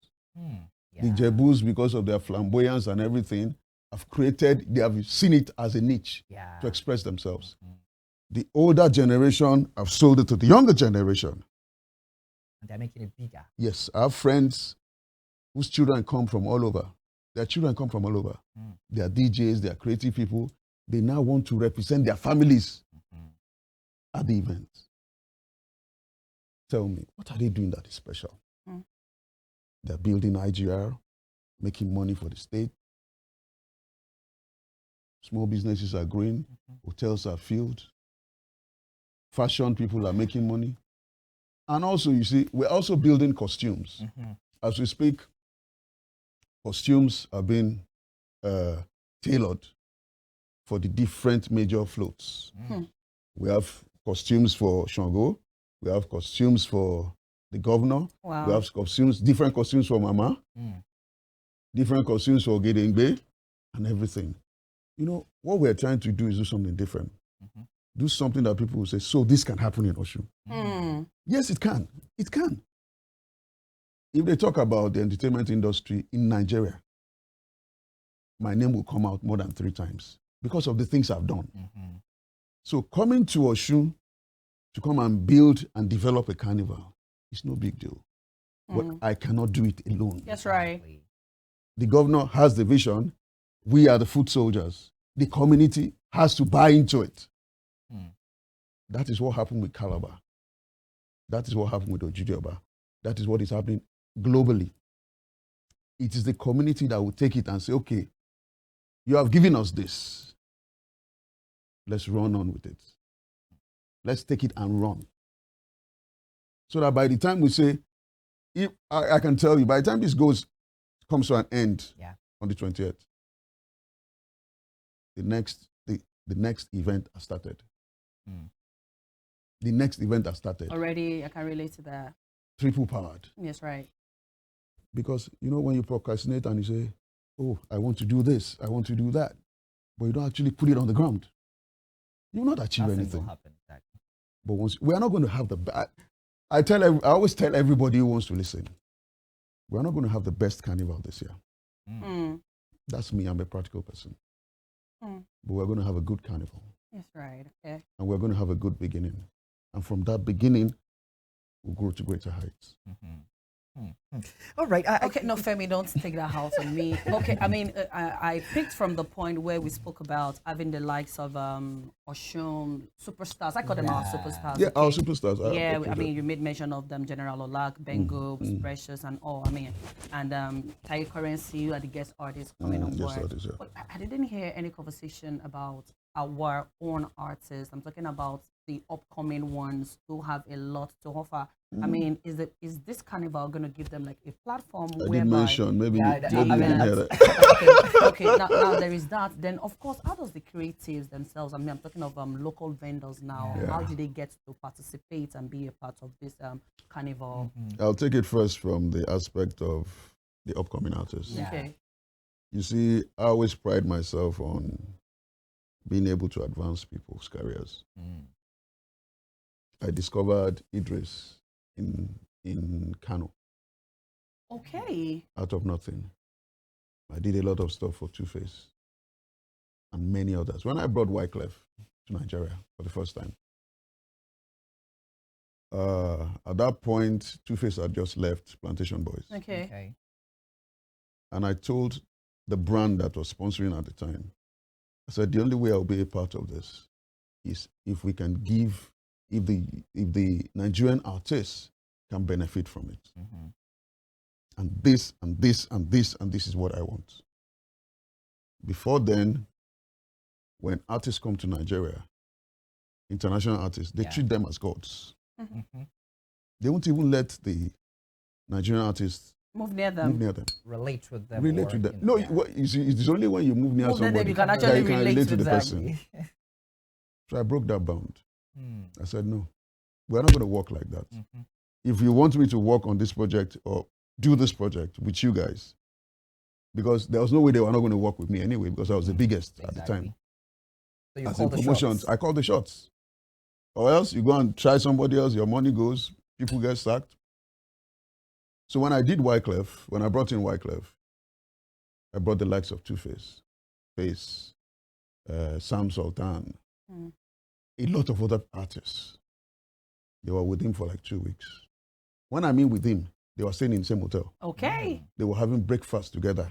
The Jebus, because of their flamboyance and everything, they have seen it as a niche to express themselves. The older generation have sold it to the younger generation.
And they're making it bigger.
Yes, I have friends whose children come from all over. Their children come from all over. They are DJs, they are creative people. They now want to represent their families at the event. Tell me, what are they doing that is special? They're building IGR, making money for the state. Small businesses are growing, hotels are filled, fashion people are making money. And also, you see, we're also building costumes. As we speak, costumes are being tailored for the different major floats. We have costumes for Shango, we have costumes for the governor, we have costumes, different costumes for Mama, different costumes for Gedengbe, and everything. You know, what we're trying to do is do something different. Do something that people will say, so this can happen in Osun. Yes, it can. It can. If they talk about the entertainment industry in Nigeria, my name will come out more than 3 times because of the things I've done. So coming to Osun to come and build and develop a carnival is no big deal. But I cannot do it alone.
That's right.
The governor has the vision. We are the foot soldiers. The community has to buy into it. That is what happened with Calabar. That is what happened with Ojide Oba. That is what is happening globally. It is the community that will take it and say, okay, you have given us this. Let's run on with it. Let's take it and run. So that by the time we say, if I can tell you, by the time this comes to an end on the 20th, the next event has started. The next event has started.
Already, I can relate to that.
Triple powered.
Yes, right.
Because, you know, when you procrastinate and you say, oh, I want to do this, I want to do that, but you don't actually put it on the ground, you will not achieve anything.
Will happen, exactly.
But once we are not going to have I always tell everybody who wants to listen, we are not going to have the best carnival this year. That's me. I'm a practical person. But we're going to have a good carnival.
That's right. Okay.
And we're going to have a good beginning. And from that beginning, we'll grow to greater heights.
All right.
Okay, no, Femi, don't take that out on me. Okay, I mean, I picked from the point where we spoke about having the likes of Osun superstars. I call them our superstars.
Yeah,
okay?
our superstars.
Yeah, I mean, you made mention of them, General Olak, Bengo, Precious, and all. I mean, and Taye Currency, you are the guest artist coming on board.
Artist, yeah.
But I didn't hear any conversation about our own artists. I'm talking about the upcoming ones who have a lot to offer. I mean, is this carnival going to give them like a platform
I
whereby...
did mention, maybe you didn't hear that.
Okay, now there is that. Then, of course, how does the creatives themselves, I mean, I'm talking of local vendors now, how do they get to participate and be a part of this carnival?
I'll take it first from the aspect of the upcoming artists.
Okay.
You see, I always pride myself on being able to advance people's careers. I discovered Idris in Kano.
Okay.
Out of nothing. I did a lot of stuff for Two-Face and many others. When I brought Wyclef to Nigeria for the first time, at that point, Two-Face had just left Plantation Boys.
Okay.
And I told the brand that was sponsoring at the time, I said, the only way I'll be a part of this is if we can give, if the Nigerian artists can benefit from it. And this, and this, and this, and this is what I want. Before then, when artists come to Nigeria, international artists, they treat them as gods. They won't even let the Nigerian artists
move near them.
Relate with them.
Relate with them. No, you see, it's only when you move near somebody
you can actually
relate to the person. So I broke that bound. I said, no, we're not going to work like that. If you want me to work on this project or do this project with you guys, because there was no way they were not going to work with me anyway, because I was the biggest at the time.
So you
As
call
in
the
promotions,
shots.
I call the shots. Or else you go and try somebody else, your money goes, people get sacked. So when I did Wyclef, when I brought in Wyclef, I brought the likes of Two-Face, Face, Sam Sultan, a lot of other artists. They were with him for like 2 weeks. When I mean with him, they were staying in the same hotel.
Okay.
They were having breakfast together.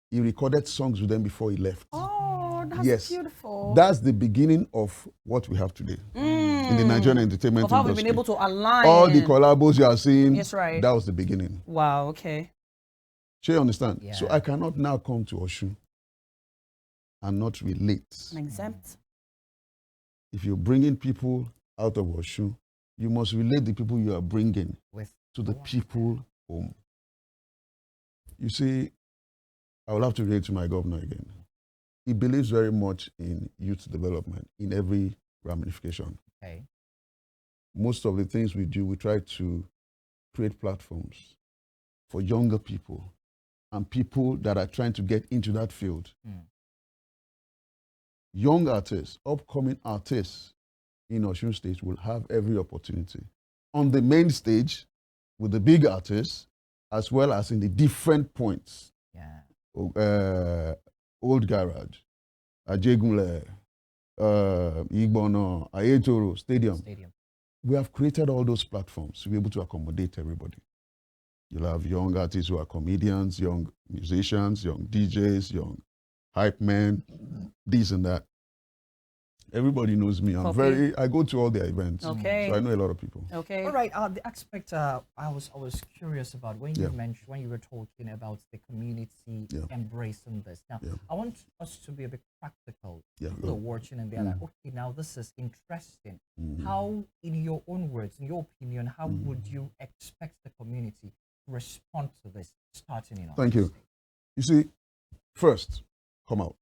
He recorded songs with them before he left.
Oh, that's beautiful.
That's the beginning of what we have today in the Nigerian entertainment
of how
industry.
we've been able to align.
All the collabos you are seeing,
yes, right.
that was the beginning.
Wow, okay.
So you understand?
Yeah.
So I cannot now come to Osun and not relate.
And exempt.
If you're bringing people out of Osun, you must relate the people you are bringing to the people home. You see, I will have to relate to my governor again. He believes very much in youth development in every ramification.
Okay.
Most of the things we do, we try to create platforms for younger people and people that are trying to get into that field. Young artists, upcoming artists in Osun State will have every opportunity on the main stage with the big artists, as well as in the different points. Old Garage, Ajegunle, Igbono, Ayetoro, Stadium. We have created all those platforms to be able to accommodate everybody. You'll have young artists who are comedians, young musicians, young DJs, young hype men, this and that. Everybody knows me. I go to all their events.
Okay.
So I know a lot of people.
Okay.
All right. The aspect I was curious about when you mentioned, when you were talking about the community embracing this. Now, I want us to be a bit practical. People are watching and they're like, okay, now this is interesting. How, in your own words, in your opinion, how would you expect the community to respond to this starting in
Thank you. You see, first, come out.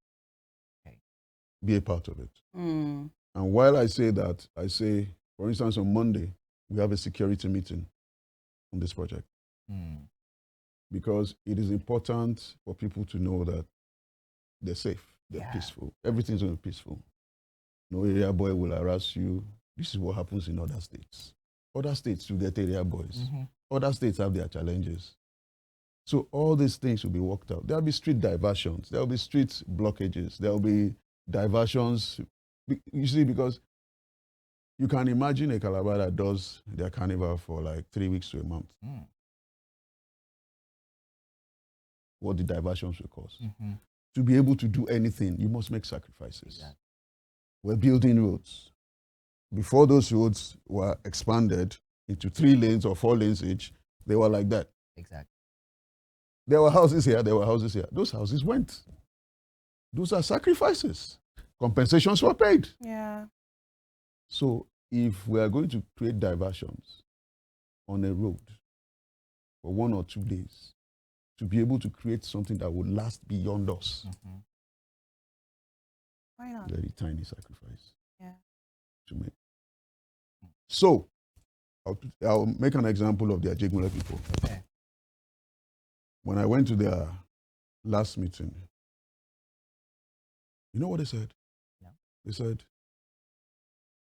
Be a part of it. And while I say that, I say, for instance, on Monday, we have a security meeting on this project. Because it is important for people to know that they're safe, they're peaceful. Everything's going to be peaceful. No area boy will harass you. This is what happens in other states. Other states, you get area boys. Other states have their challenges. So all these things will be worked out. There'll be street diversions. There'll be street blockages. There'll be diversions, you see, because you can imagine a Calabar that does their carnival for like 3 weeks to a month. What the diversions will cost. To be able to do anything, you must make sacrifices. We're building roads. Before those roads were expanded into 3 lanes or 4 lanes each, they were like that. There were houses here, there were houses here. Those houses went. Those are sacrifices. Compensations were paid.
Yeah.
So if we are going to create diversions on a road for 1 or 2 days, to be able to create something that will last beyond us,
why not?
very tiny sacrifice to make. So, I'll make an example of the Ajegunle people.
Okay.
When I went to their last meeting, you know what they said?
No.
They said,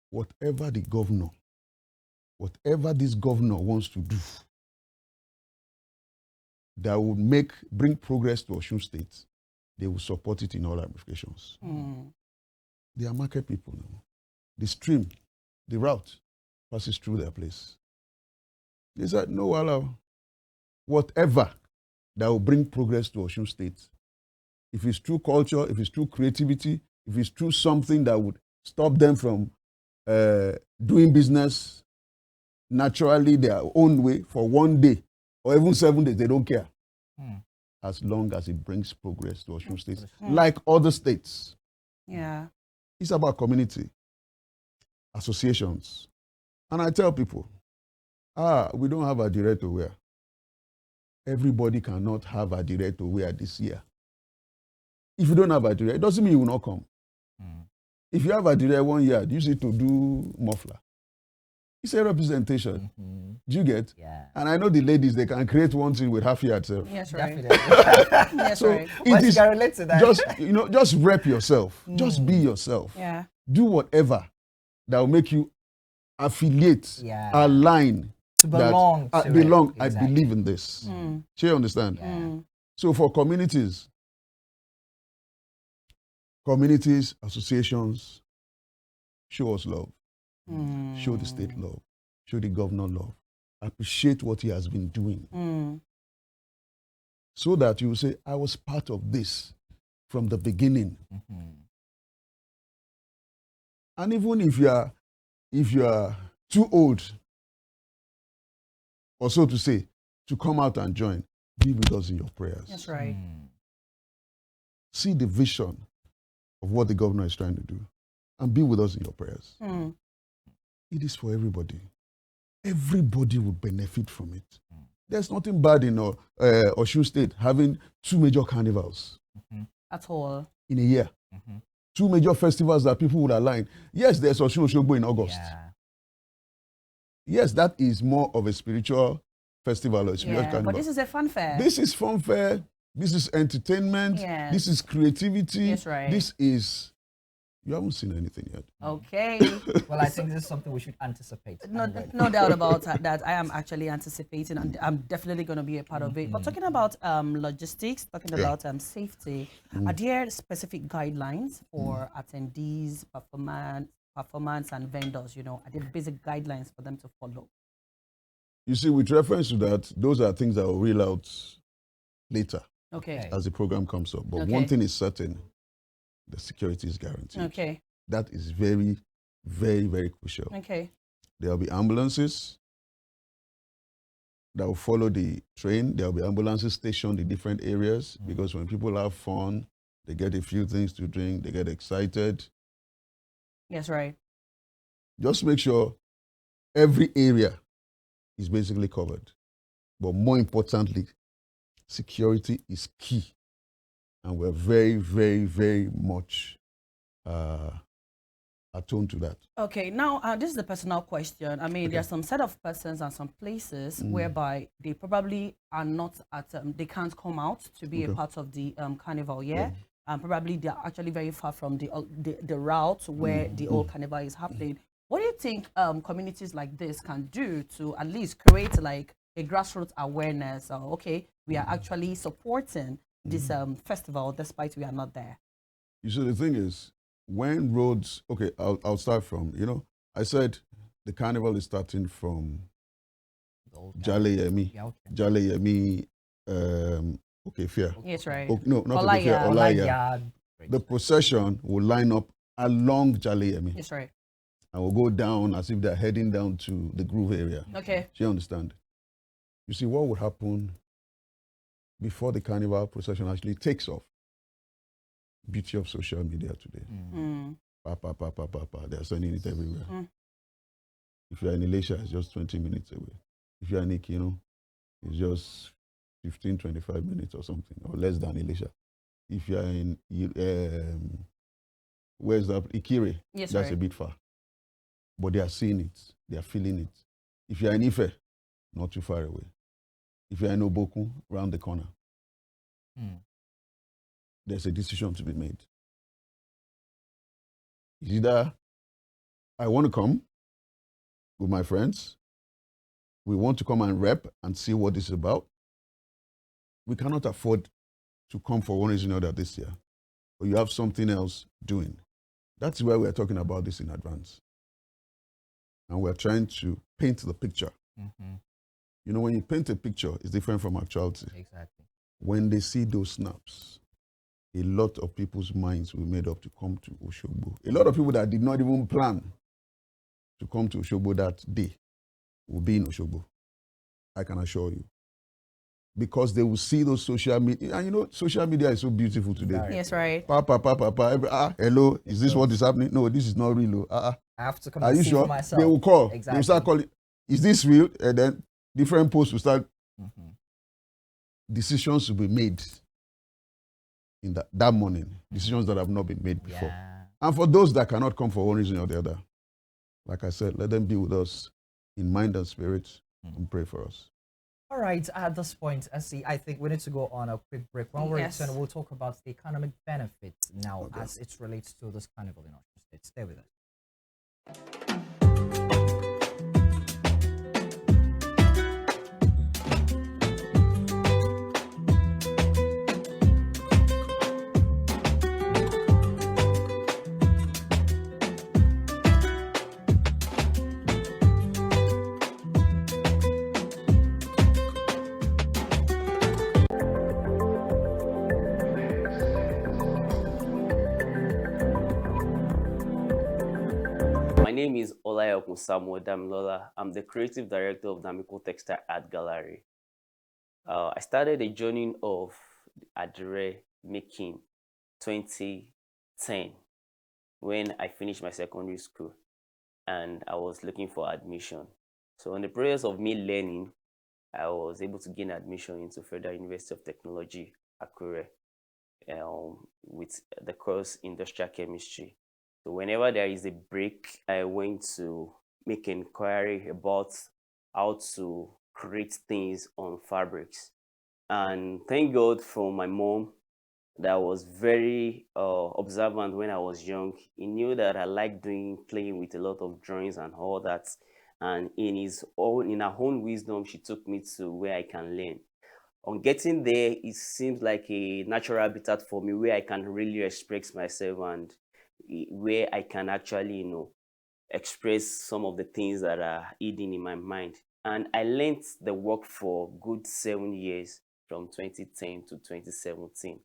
whatever this governor wants to do that would bring progress to Osun State, they will support it in all ramifications. They are market people now. The stream, the route passes through their place. They said, no, Allah, whatever that will bring progress to Osun State, if it's true culture, if it's true creativity, if it's true something that would stop them from doing business naturally their own way for 1 day or even 7 days, they don't care. As long as it brings progress to Osun State, like other states.
Yeah.
It's about community, associations. And I tell people, we don't have Adire to wear. Everybody cannot have Adire to wear this year. If you don't have Adire, it doesn't mean you will not come. If you have Adire 1 year, you need to do muffler. It's a representation. Do you get?
Yeah.
And I know the ladies, they can create one thing with half year itself.
Yes, right.
Definitely.
Yes,
So
right.
it is
can relate to that.
just rep yourself. Just be yourself.
Yeah.
Do whatever that will make you affiliate, align,
to belong
that,
to
belong.
it.
I
Exactly.
believe in this. Do you understand?
Yeah.
So for communities, associations, show us love. Show the state love. Show the governor love. Appreciate what he has been doing. So that you will say, I was part of this from the beginning. And even if you are too old, or so to say, to come out and join, be with us in your prayers.
That's right.
See the vision of what the governor is trying to do, and be with us in your prayers. It is for everybody. Everybody will benefit from it. There's nothing bad in Osun State having 2 major carnivals
At all.
in a year. 2 major festivals that people would align. Yes, there's Osun Osogbo in August. Yes, that is more of a spiritual festival or a spiritual carnival.
But this is a fun fair.
This is fun fair. This is entertainment.
Yes.
This is creativity.
That's right.
This is... You haven't seen anything yet.
Okay.
Well, I think this is something we should anticipate.
No doubt about that. I am actually anticipating, and I'm definitely going to be a part of it. But talking about logistics, talking about safety, are there specific guidelines for attendees, performance, and vendors? You know, are there basic guidelines for them to follow?
You see, with reference to that, those are things that will reel out later as the program comes up. But one thing is certain. The security is guaranteed.
Okay.
That is very, very, very crucial.
Okay.
There will be ambulances that will follow the train. There will be ambulances stationed in different areas because when people have fun, they get a few things to drink, they get excited.
Yes, right.
Just make sure every area is basically covered. But more importantly, security is key. And we're very, very, very much attuned to that.
Okay, now this is a personal question. I mean, there are some set of persons and some places whereby they probably are not at, they can't come out to be a part of the carnival, and probably they are actually very far from the route where the old carnival is happening. What do you think communities like this can do to at least create like a grassroots awareness? Okay, we are actually supporting this festival despite we are not there.
You see, the thing is, when roads, okay, I'll start from, I said the carnival is starting from Jaleyemi, fair.
Yes, right.
Okay, no, not okay, fair, Olaya. The procession will line up along Jaleyemi.
Yes, right.
And will go down as if they're heading down to the Groove area.
Okay.
Do you understand? You see, what would happen before the carnival procession actually takes off? Beauty of social media today. They're sending it everywhere. If you're in Elisha, it's just 20 minutes away. If you're in Ikino, it's just 15, 25 minutes or something, or less than Elisha. If you're in, where's that? Ikire,
Yes,
that's
right.
a bit far. But they are seeing it, they are feeling it. If you're in Ife, not too far away. If you're in Oboku, around the corner, there's a decision to be made. It's either I want to come with my friends, we want to come and rep and see what this is about. We cannot afford to come for one reason or another this year, but you have something else doing. That's why we're talking about this in advance. And we're trying to paint the picture. You know, when you paint a picture, it's different from actuality.
Exactly.
When they see those snaps, a lot of people's minds will be made up to come to Oshogbo. A lot of people that did not even plan to come to Oshogbo that day will be in Oshogbo. I can assure you. Because they will see those social media. And you know, social media is so beautiful today.
Yes, right.
Hello, is this what is happening? No, this is not real.
I have to come
Are
and
you
see
sure?
for myself.
They will call.
Exactly.
They will start calling. Is this real? And then different posts will start. Decisions will be made in that morning. Decisions that have not been made before.
Yeah.
And for those that cannot come for one reason or the other, like I said, let them be with us in mind and spirit and pray for us.
All right, at this point, I think we need to go on a quick break. When we return, we'll talk about the economic benefits now as it relates to this carnival in Osun State. Stay with us.
My name is Adire Osun Street. I'm the creative director of Textile Art Gallery. I started a journey of Adire making 2010 when I finished my secondary school and I was looking for admission. So in the process of me learning, I was able to gain admission into Federal University of Technology, Akure, with the course Industrial Chemistry. So whenever there is a break, I went to make inquiry about how to create things on fabrics. And thank God for my mom that was very observant when I was young. He knew that I liked playing with a lot of drawings and all that. And in her own wisdom, she took me to where I can learn. On getting there, it seems like a natural habitat for me where I can really express myself and where I can actually, express some of the things that are hidden in my mind. And I learned the work for good 7 years from 2010 to 2017.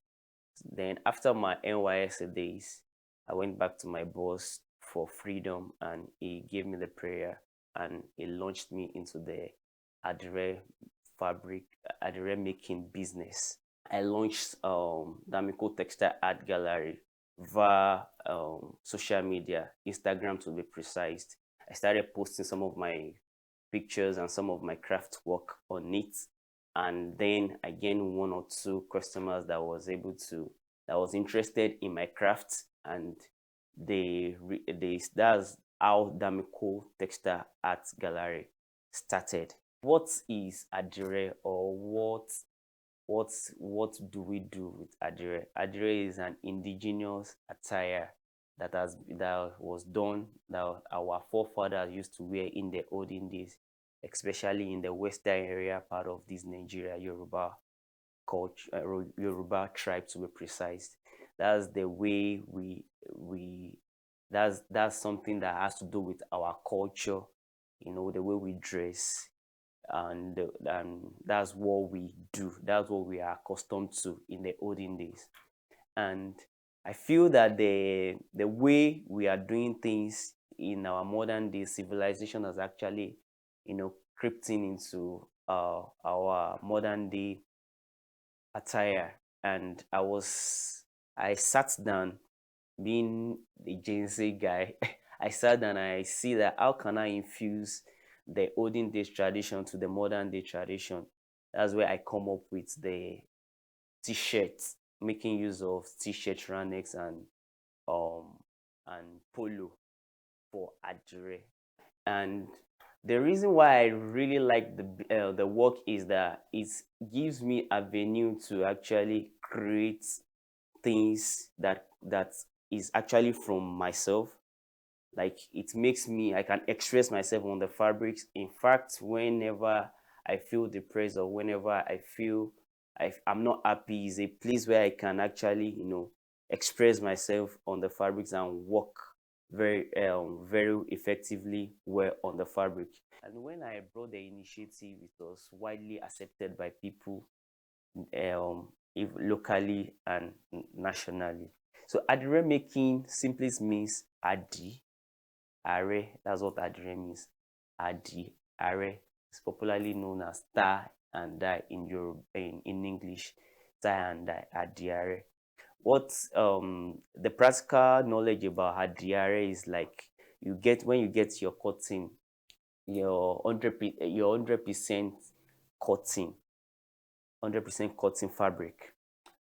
Then after my NYSC days, I went back to my boss for freedom and he gave me the prayer and he launched me into the Adire making business. I launched Textile Art Gallery via social media, Instagram to be precise. I started posting some of my pictures and some of my craft work on it. And then I gained 1 or 2 customers that was interested in my craft, and that's how Damico Textile Art Gallery started. What is Adire, or what do we do with Adire? Adire is an indigenous attire that was done, that our forefathers used to wear in the olden days, especially in the western area part of this Nigeria, Yoruba culture, Yoruba tribe to be precise. That's the way that's something that has to do with our culture, the way we dress, and that's what we do. That's what we are accustomed to in the olden days. And I feel that the way we are doing things in our modern day civilization has actually, crept into our modern day attire. And I sat down, being the Gen Z guy. I sat and I see that how can I infuse the olden days tradition to the modern day tradition. That's where I come up with the t-shirts, making use of t-shirt runnicks and polo for Adire. And the reason why I really like the work is that it gives me avenue to actually create things that is actually from myself. Like it makes me, I can express myself on the fabrics. In fact, whenever I feel depressed or whenever I feel I'm not happy, is a place where I can actually, express myself on the fabrics and work very effectively well on the fabric. And when I brought the initiative, it was widely accepted by people, locally and nationally. So Adire making simply means Adi, Are. That's what Adire means. Adi, Are is popularly known as tie and dye in in English. Tie and dye, Adire. What the practical knowledge about Adire is like, when you get your cotton, your 100% cotton, 100% cotton fabric,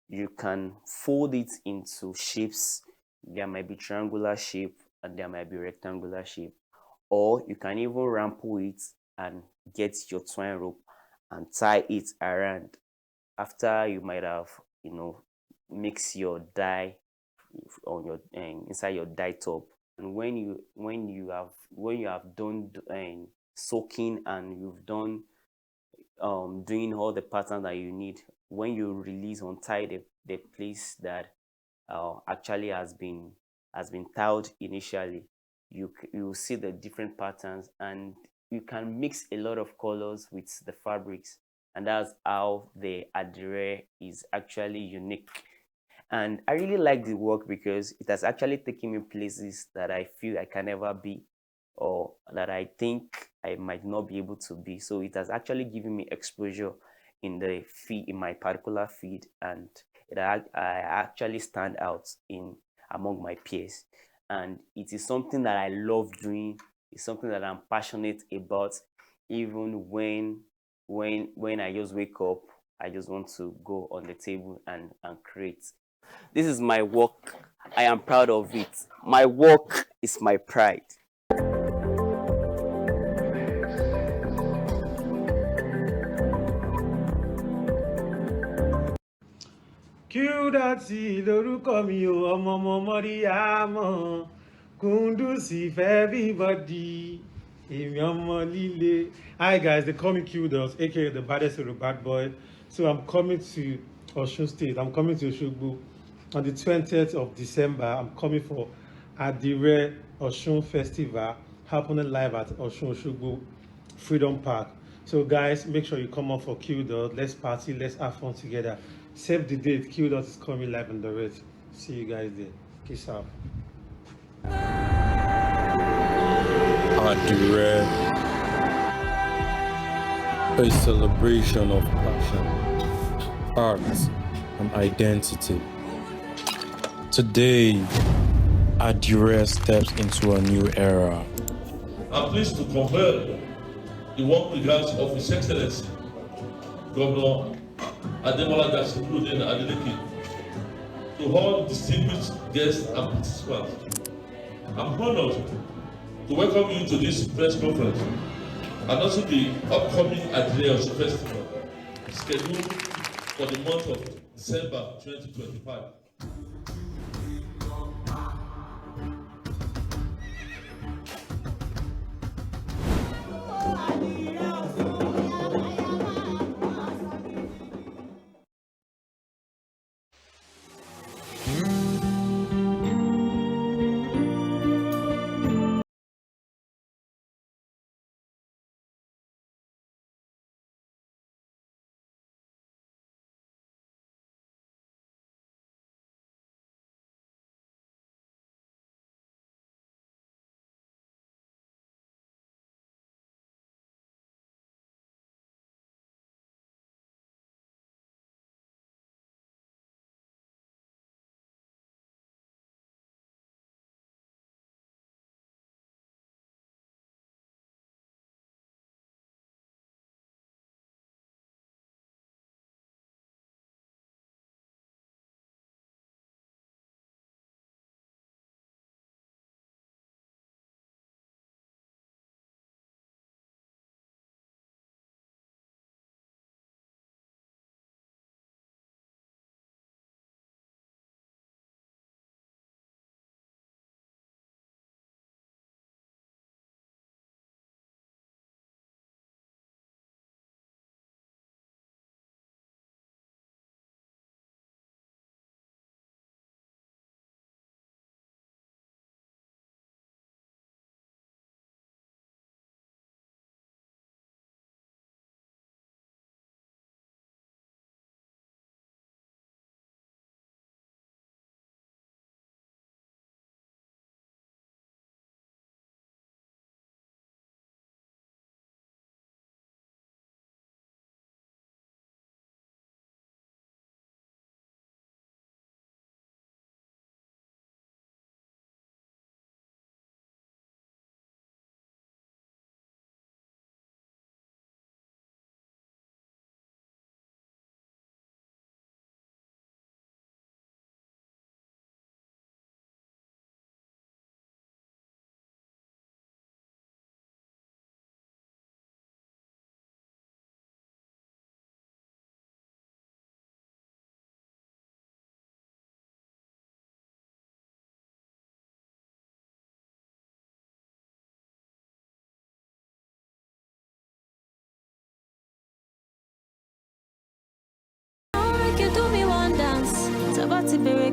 you can fold it into shapes. There might be triangular shape and there might be rectangular shape, or you can even rample it and get your twine rope and tie it around. After you might have mix your dye on your inside your dye top, and when you have done soaking and you've done doing all the patterns that you need, when you release, untie the place that actually has been tiled initially, you see the different patterns, and you can mix a lot of colors with the fabrics, and that's how the Adire is actually unique. And I really like the work because it has actually taken me places that I feel I can never be, or that I think I might not be able to be. So it has actually given me exposure in the feed, in my particular feed, and I actually stand out among my peers. And it is something that I love doing. It's something that I'm passionate about. Even when I just wake up, I just want to go on the table and create. This is my work. I am proud of it. My work is my pride.
Qdotty lorúkọ mi o, ọmọ Mọ́ríyámọ̀, Kúndùsì for everybody, èmi ọmọ líle. Hi guys, they call me Qdot, aka the baddest of the bad boy. So I'm coming to Osun State. I'm coming to Osogbo on the 20th of December. I'm coming for Adire Osun Festival happening live at Osun Osogbo Freedom Park. So guys, make sure you come on for Qdot. Let's party, let's have fun together. Save the date. Qdot is coming live on the red. See you guys there. Peace out.
Adire, a celebration of passion, art, and identity. Today, Adire steps into a new era.
I'm pleased to confer the warm regards of His Excellency, Governor Ademola Gasipudin Adeleke, to all distinguished guests and participants. I'm honored to welcome you to this press conference and also the upcoming Adire Osun Festival, scheduled for the month of December 2025.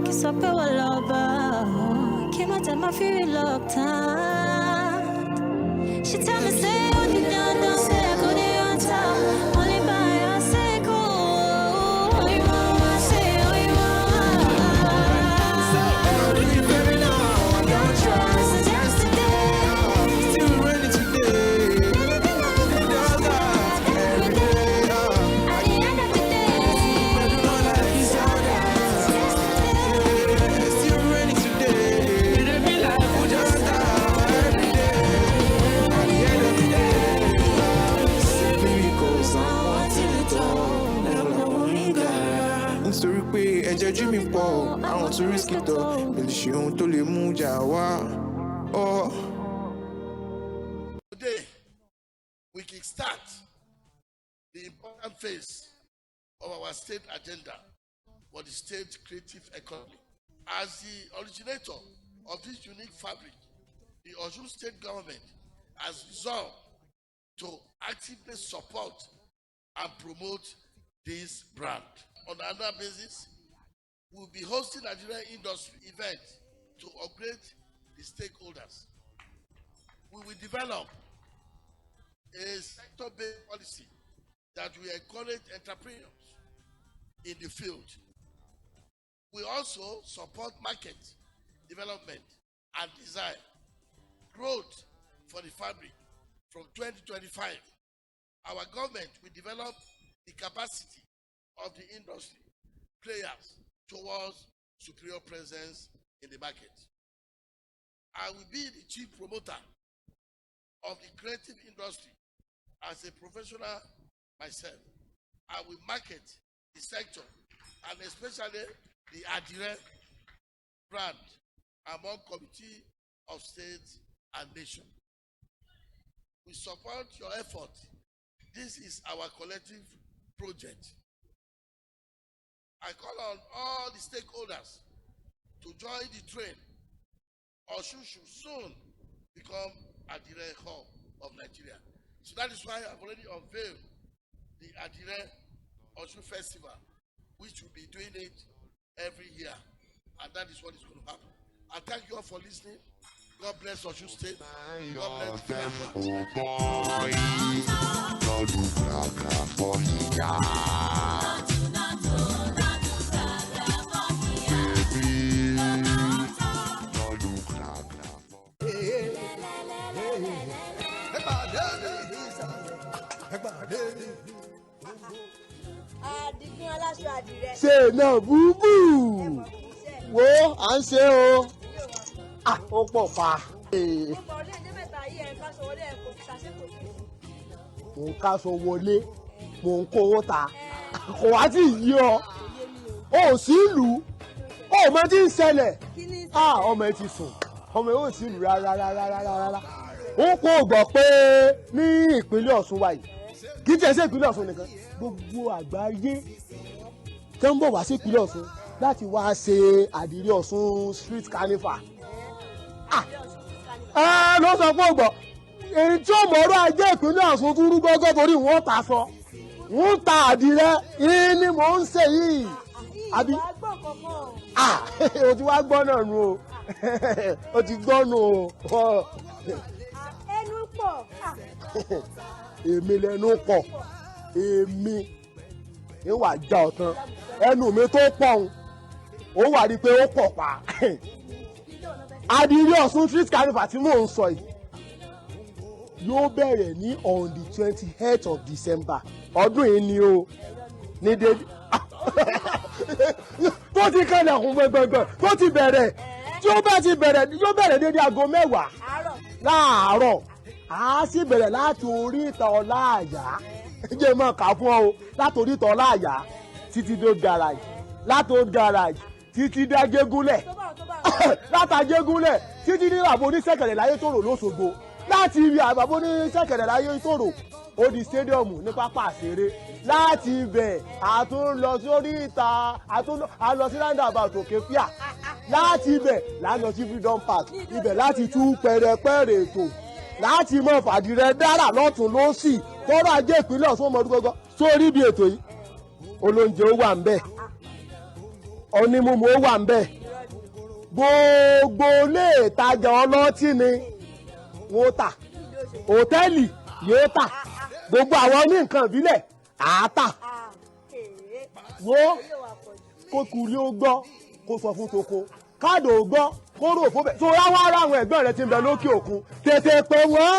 jẹ́ kí sọ pé wọ́n lọ bá kí má tẹ̀ máa fi reluctant. She tell me say only down say I go dey on top only by your sake. Oh you mama say oh you mama. I'll do it very long. Don't trust yesterday. Still ready today.
Nítorí pé ẹ̀jẹ̀ jú mi pọ̀, àwọn tó risky tọ̀, mi lè ṣe ohun tó lè mú jà wá.
Today, we kickstart the important phase of our state agenda for the state creative economy. As the originator of this unique fabric, the Osun State government has resolved to actively support and promote this brand. On another basis, we'll be hosting a Nigerian industry event to upgrade the stakeholders. We will develop a sector-based policy that will encourage entrepreneurs in the field. We also support market development and design, growth for the fabric from 2025. Our government will develop the capacity of the industry players towards superior presence in the market. I will be the chief promoter of the creative industry. As a professional myself, I will market the sector and especially the Adire brand among committee of states and nation. We support your effort. This is our collective project. I call on all the stakeholders to join the train. Osun should soon become Adire hub of Nigeria. So that is why I've already unveiled the Adire Osun Festival, which will be doing it every year. And that is what is going to happen. I thank you all for listening. God bless Osun State. God bless
ṣe náà búbú wo à ń ṣe o ó pọ̀ pa. mò ń káṣọ wọlé mò ń kówó ta kò wá tí ì yí ọ ò sí ìlú ó mọ tí ń ṣẹlẹ̀ ọmọ ẹ ti sùn ọmọ ẹ ò sí ìlú rárá ó kó gbọ́ pé ní ìpínlẹ̀ Ọ̀ṣun wa yìí kì í jẹ́ sí ìpínlẹ̀ Ọ̀ṣun nìkan gbogbo àgbáyé tó ń bọ̀ wá sí ìpínlẹ̀ Ọ̀ṣun láti wá ṣe Adire Osun Street Carnival. ló sọ pé ògbọ́ èyí tí ó mọ̀ọ́rọ̀ ajé ìpínlẹ̀ Ọ̀ṣun tún rú gọ́gọ́ torí wọ́n ta sọ wọ́n ta àdìrẹ yìí ni mò ń ṣe yìí. àbí o ti wá gbọ́ náà nu o ti gbọ́ nu o.
ẹnu pọ̀.
èmi lẹnu pọ̀ èmi ń wà já ọ̀tán ẹnu mi tó pọ̀ ń ó wà rí i pé ó pọ̀ pa. Adire Osun Street Carnival tí mò ń sọ yìí yóò bẹ̀rẹ̀ ní on the 28th of December ọdún yìí ni o ní dédé tó ti kẹ́lẹ̀kùn gbẹ̀gbẹ̀gbẹ̀ tó ti bẹ̀rẹ̀ tí ó bá ti bẹ̀rẹ̀ yóò bẹ̀rẹ̀ dédé aago 10 láàárọ̀ a sì bẹ̀rẹ̀ láti oríta Ọláàyá jẹ́ mọ́ ká fún ọ láti oríta Ọláàyá títí dé garage láti old garage títí dé Ajégúnlẹ̀ láti Ajégúnlẹ̀ títí ní àbò oníṣẹ́kẹ̀rẹ̀ láyé tòrò lóṣogbo láti ibi àbò oníṣẹ́kẹ̀rẹ̀ láyé tòrò ó di stadium ní pápá àṣeré láti ibẹ̀ àtún lọ sórí ìta a lọ sí roundabout òkè fíà láti ibẹ̀ là ń lọ sí freedom park ibẹ̀ láti tú pẹ̀rẹ̀pẹ̀rẹ̀ ètò láti mọ fàdìrẹ dára lọ́tún lọ́sì tọ́rọ̀ ajé ìpínlẹ̀ Ọ̀ṣun ọmọdún gbogbo sórí ibi ètò yìí olóúnjẹ ó wà ń bẹ̀ onímùmù ó wà ń bẹ̀ gbogbo ilé ìtajà ọlọ́tí ni wọ́n tà hòtẹ́ẹ̀lì yóò tà gbogbo àwọn ní nǹkan ìbílẹ̀ àátà wo kó kùrí ó gbọ́ kó sọ fún toko káàdì ò gbọ́ kó rò fún bẹ́ẹ̀ tó ráwọ́ ara àwọn ẹ̀gbọ́n rẹ̀ ti ń bẹ lókè òkun tètè pé wọ́n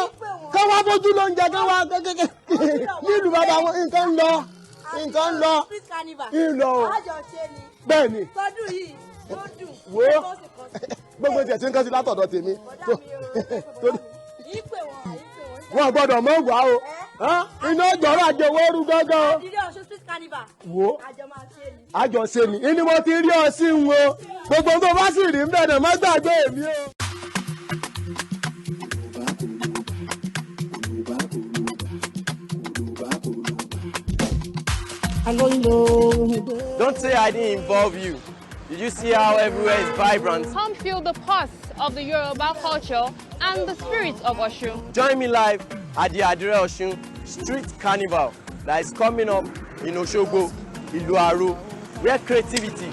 káwá bójú ló ń jẹ káwá kékeré nílùú bàbá wọn nǹkan ń lọ ń lọ o bẹ́ẹ̀ ni wo gbogbo ìjẹ̀ tí ń kán sí látọ̀dọ̀ tèmi wọn gbọ́dọ̀ mọ̀ wá o iná gbọ́rọ̀ àjẹwọ́rú gángan
Adire Osun Street Carnival.
wo àjọṣe ni ìní mo ti rí ọ sí ń wo gbogbo tó bá sì rí ń bẹ̀rẹ̀ má gbàgbé mi o.
Don't say I didn't involve you. Did you see how everywhere is vibrant?
Come feel the pulse of the Yoruba culture and the spirit of Osun.
Join me live at the Adire Osun Street Carnival that is coming up in Osogbo, Iluaru, where creativity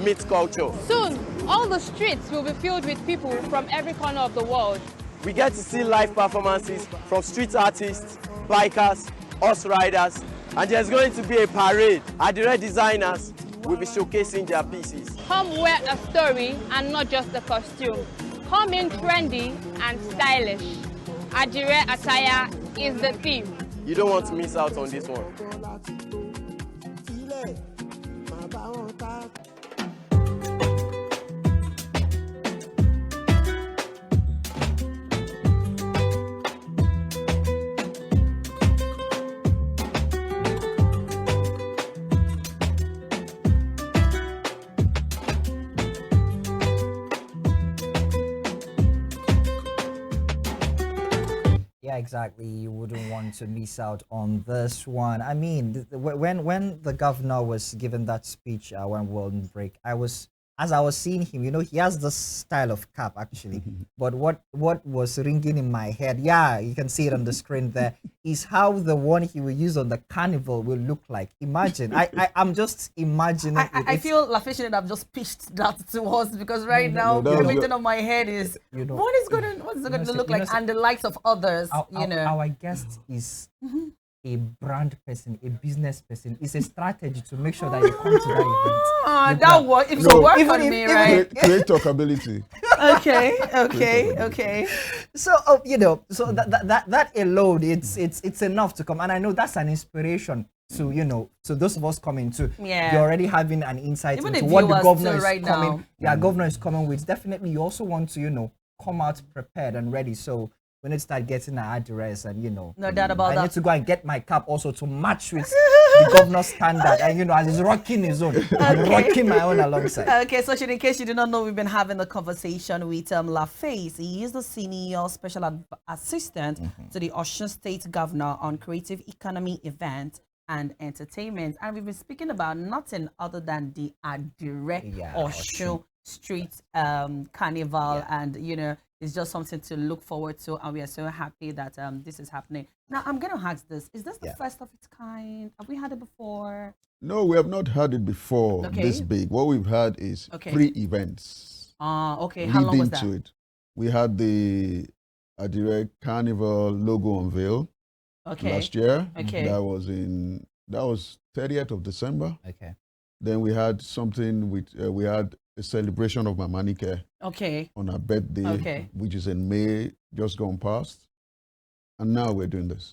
meets culture.
Soon, all the streets will be filled with people from every corner of the world.
We get to see live performances from street artists, bikers, horse riders, and there's going to be a parade. Adire designers will be showcasing their pieces.
Come wear a story and not just a costume. Come in trendy and stylish. Adire attire is the theme.
You don't want to miss out on this one.
Yeah, exactly. You wouldn't want to miss out on this one. I mean, when the governor was given that speech when we were on break, as I was seeing him, you know, he has this style of cap actually. But what was ringing in my head, yeah, you can see it on the screen there, is how the one he will use on the carnival will look like. Imagine. I'm just imagining.
I feel Lafish should have just pitched that to us because right now the meeting of my head is what's it going to look like and the likes of others.
Our guest is a brand person, a business person. It's a strategy to make sure that you come to that event.
That work. It will work on me, right?
Create talkability.
Okay. So you know, so that alone, it's enough to come, and I know that's an inspiration to, you know, so those of us coming to, you're already having an insight into what the governor is coming. Yeah, governor is coming with. Definitely, you also want to, you know, come out prepared and ready. So we need to start getting our address, and you know,
no doubt about that.
I need to go and get my cap also to match with the governor's standard, and you know, as he's rocking his own, I'm rocking my own alongside.
Okay, so in case you did not know, we've been having a conversation with LaFace. He is the senior special assistant to the Osun State governor on creative economy, event and entertainment, and we've been speaking about nothing other than the Adire Osun Street Carnival, and you know, it's just something to look forward to, and we are so happy that this is happening. Now, I'm going to ask this. Is this the first of its kind? Have we had it before?
No, we have not had it before this big. What we've had is 3 events.
Okay. How long was that?
It. We had the Adire Carnival logo unveil last year. That was 30th of December. Then we had something with, we had a celebration of my Manike on her birthday, which is in May, just gone past. And now we're doing this.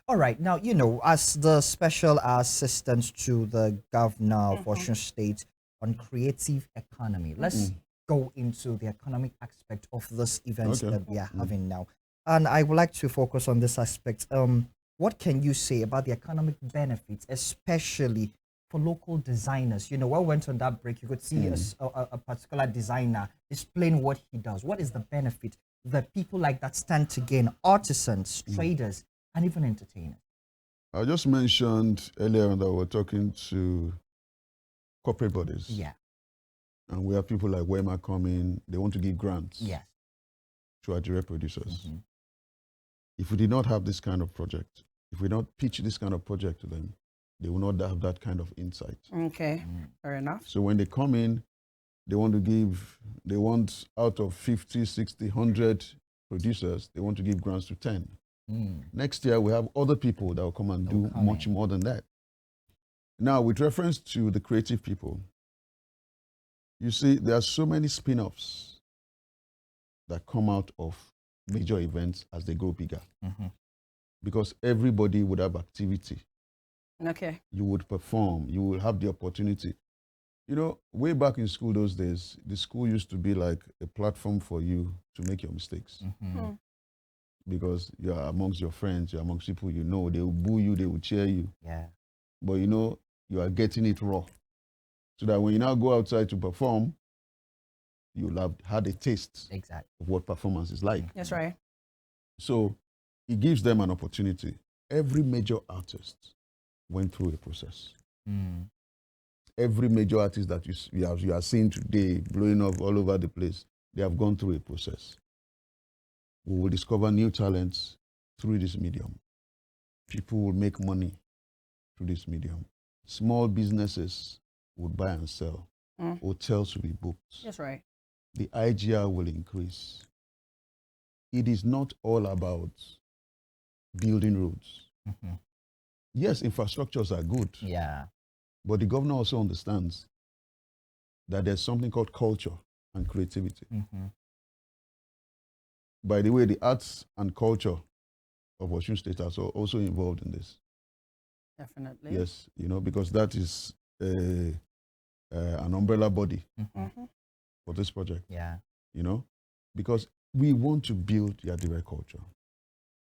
All right. Now, you know, as the special assistant to the governor of Osun State on creative economy, let's go into the economic aspect of this event that we are having now. And I would like to focus on this aspect. What can you say about the economic benefits, especially for local designers? You know, when we went on that break, you could see a particular designer displaying what he does. What is the benefit that people like that stand to gain? Artisans, traders, and even entertainers.
I just mentioned earlier that we're talking to corporate bodies. And we have people like Wema coming, they want to give grants to our direct producers. If we did not have this kind of project, if we don't pitch this kind of project to them, they will not have that kind of insight.
Okay, fair enough.
So when they come in, they want out of 50, 60, 100 producers, they want to give grants to 10. Next year, we have other people that will come and do much more than that. Now, with reference to the creative people, you see, there are so many spin-offs that come out of major events as they grow bigger. Because everybody would have activity.
Okay.
You would perform. You will have the opportunity. You know, way back in school those days, the school used to be like a platform for you to make your mistakes. Because you're amongst your friends, you're amongst people you know. They will boo you, they will cheer you.
Yeah.
But you know, you are getting it raw. So that when you now go outside to perform, you'll have had a taste of what performance is like.
That's right.
So it gives them an opportunity. Every major artist went through a process. Every major artist that you are seeing today, blowing up all over the place, they have gone through a process. We will discover new talents through this medium. People will make money through this medium. Small businesses would buy and sell. Hotels will be booked.
That's right.
The IGR will increase. It is not all about building roads. Yes, infrastructures are good.
Yeah.
But the governor also understands that there's something called culture and creativity. By the way, the arts and culture of Osun State are also involved in this.
Definitely.
Yes, you know, because that is an umbrella body for this project.
Yeah.
You know, because we want to build the Adire culture.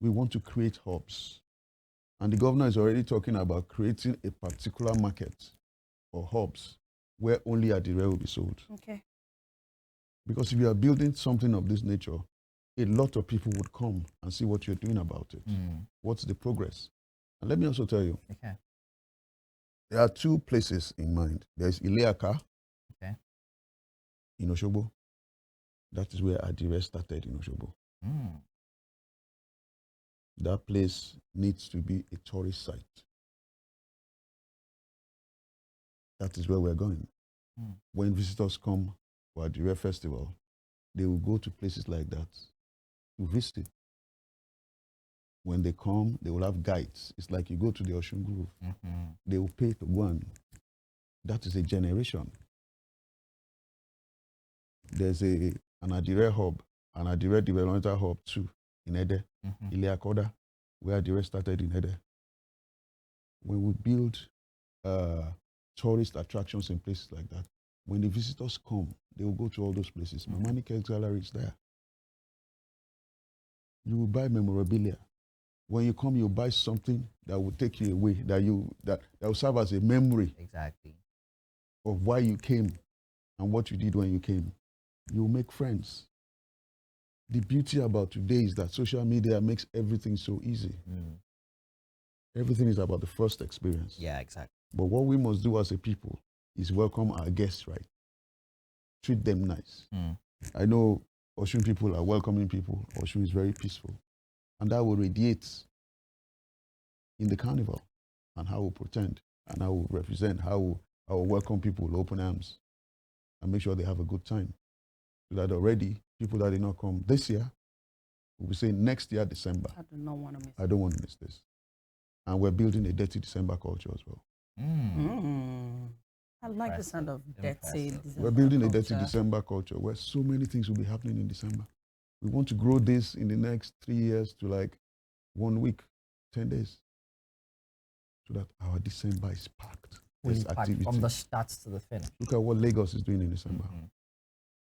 We want to create hubs. And the governor is already talking about creating a particular market or hubs where only Adire will be sold.
Okay.
Because if you are building something of this nature, a lot of people would come and see what you're doing about it. What's the progress? And let me also tell you, there are two places in mind. There's Ileaka in Osogbo. That is where Adire started in Osogbo. That place needs to be a tourist site. That is where we're going. When visitors come for Adire Festival, they will go to places like that to visit. When they come, they will have guides. It's like you go to the Osun Grove. They will pay to go and that is a generation. There's an Adire hub, an Adire developmental hub too in Ede, Ileakoda, where Adire started in Ede. When we build tourist attractions in places like that, when the visitors come, they will go to all those places. Mamani Cake Gallery is there. You will buy memorabilia. When you come, you buy something that will take you away, that will serve as a memory of why you came and what you did when you came. You will make friends. The beauty about today is that social media makes everything so easy. Everything is about the first experience.
Yeah, exactly.
But what we must do as a people is welcome our guests right. Treat them nice. I know Osun people are welcoming people. Osun is very peaceful. And that will radiate in the carnival and how we pretend and how we represent, how we welcome people with open arms and make sure they have a good time. So that already, people that did not come this year will be saying next year, December.
I do not want to miss
I don't want to miss this. And we're building a Dirty December culture as well.
I like the sound of Dirty December.
We're building a Dirty December culture where so many things will be happening in December. We want to grow this in the next 3 years to like 1 week, 10 days. So that our December is packed.
Fully packed from the start to the finish.
Look at what Lagos is doing in December.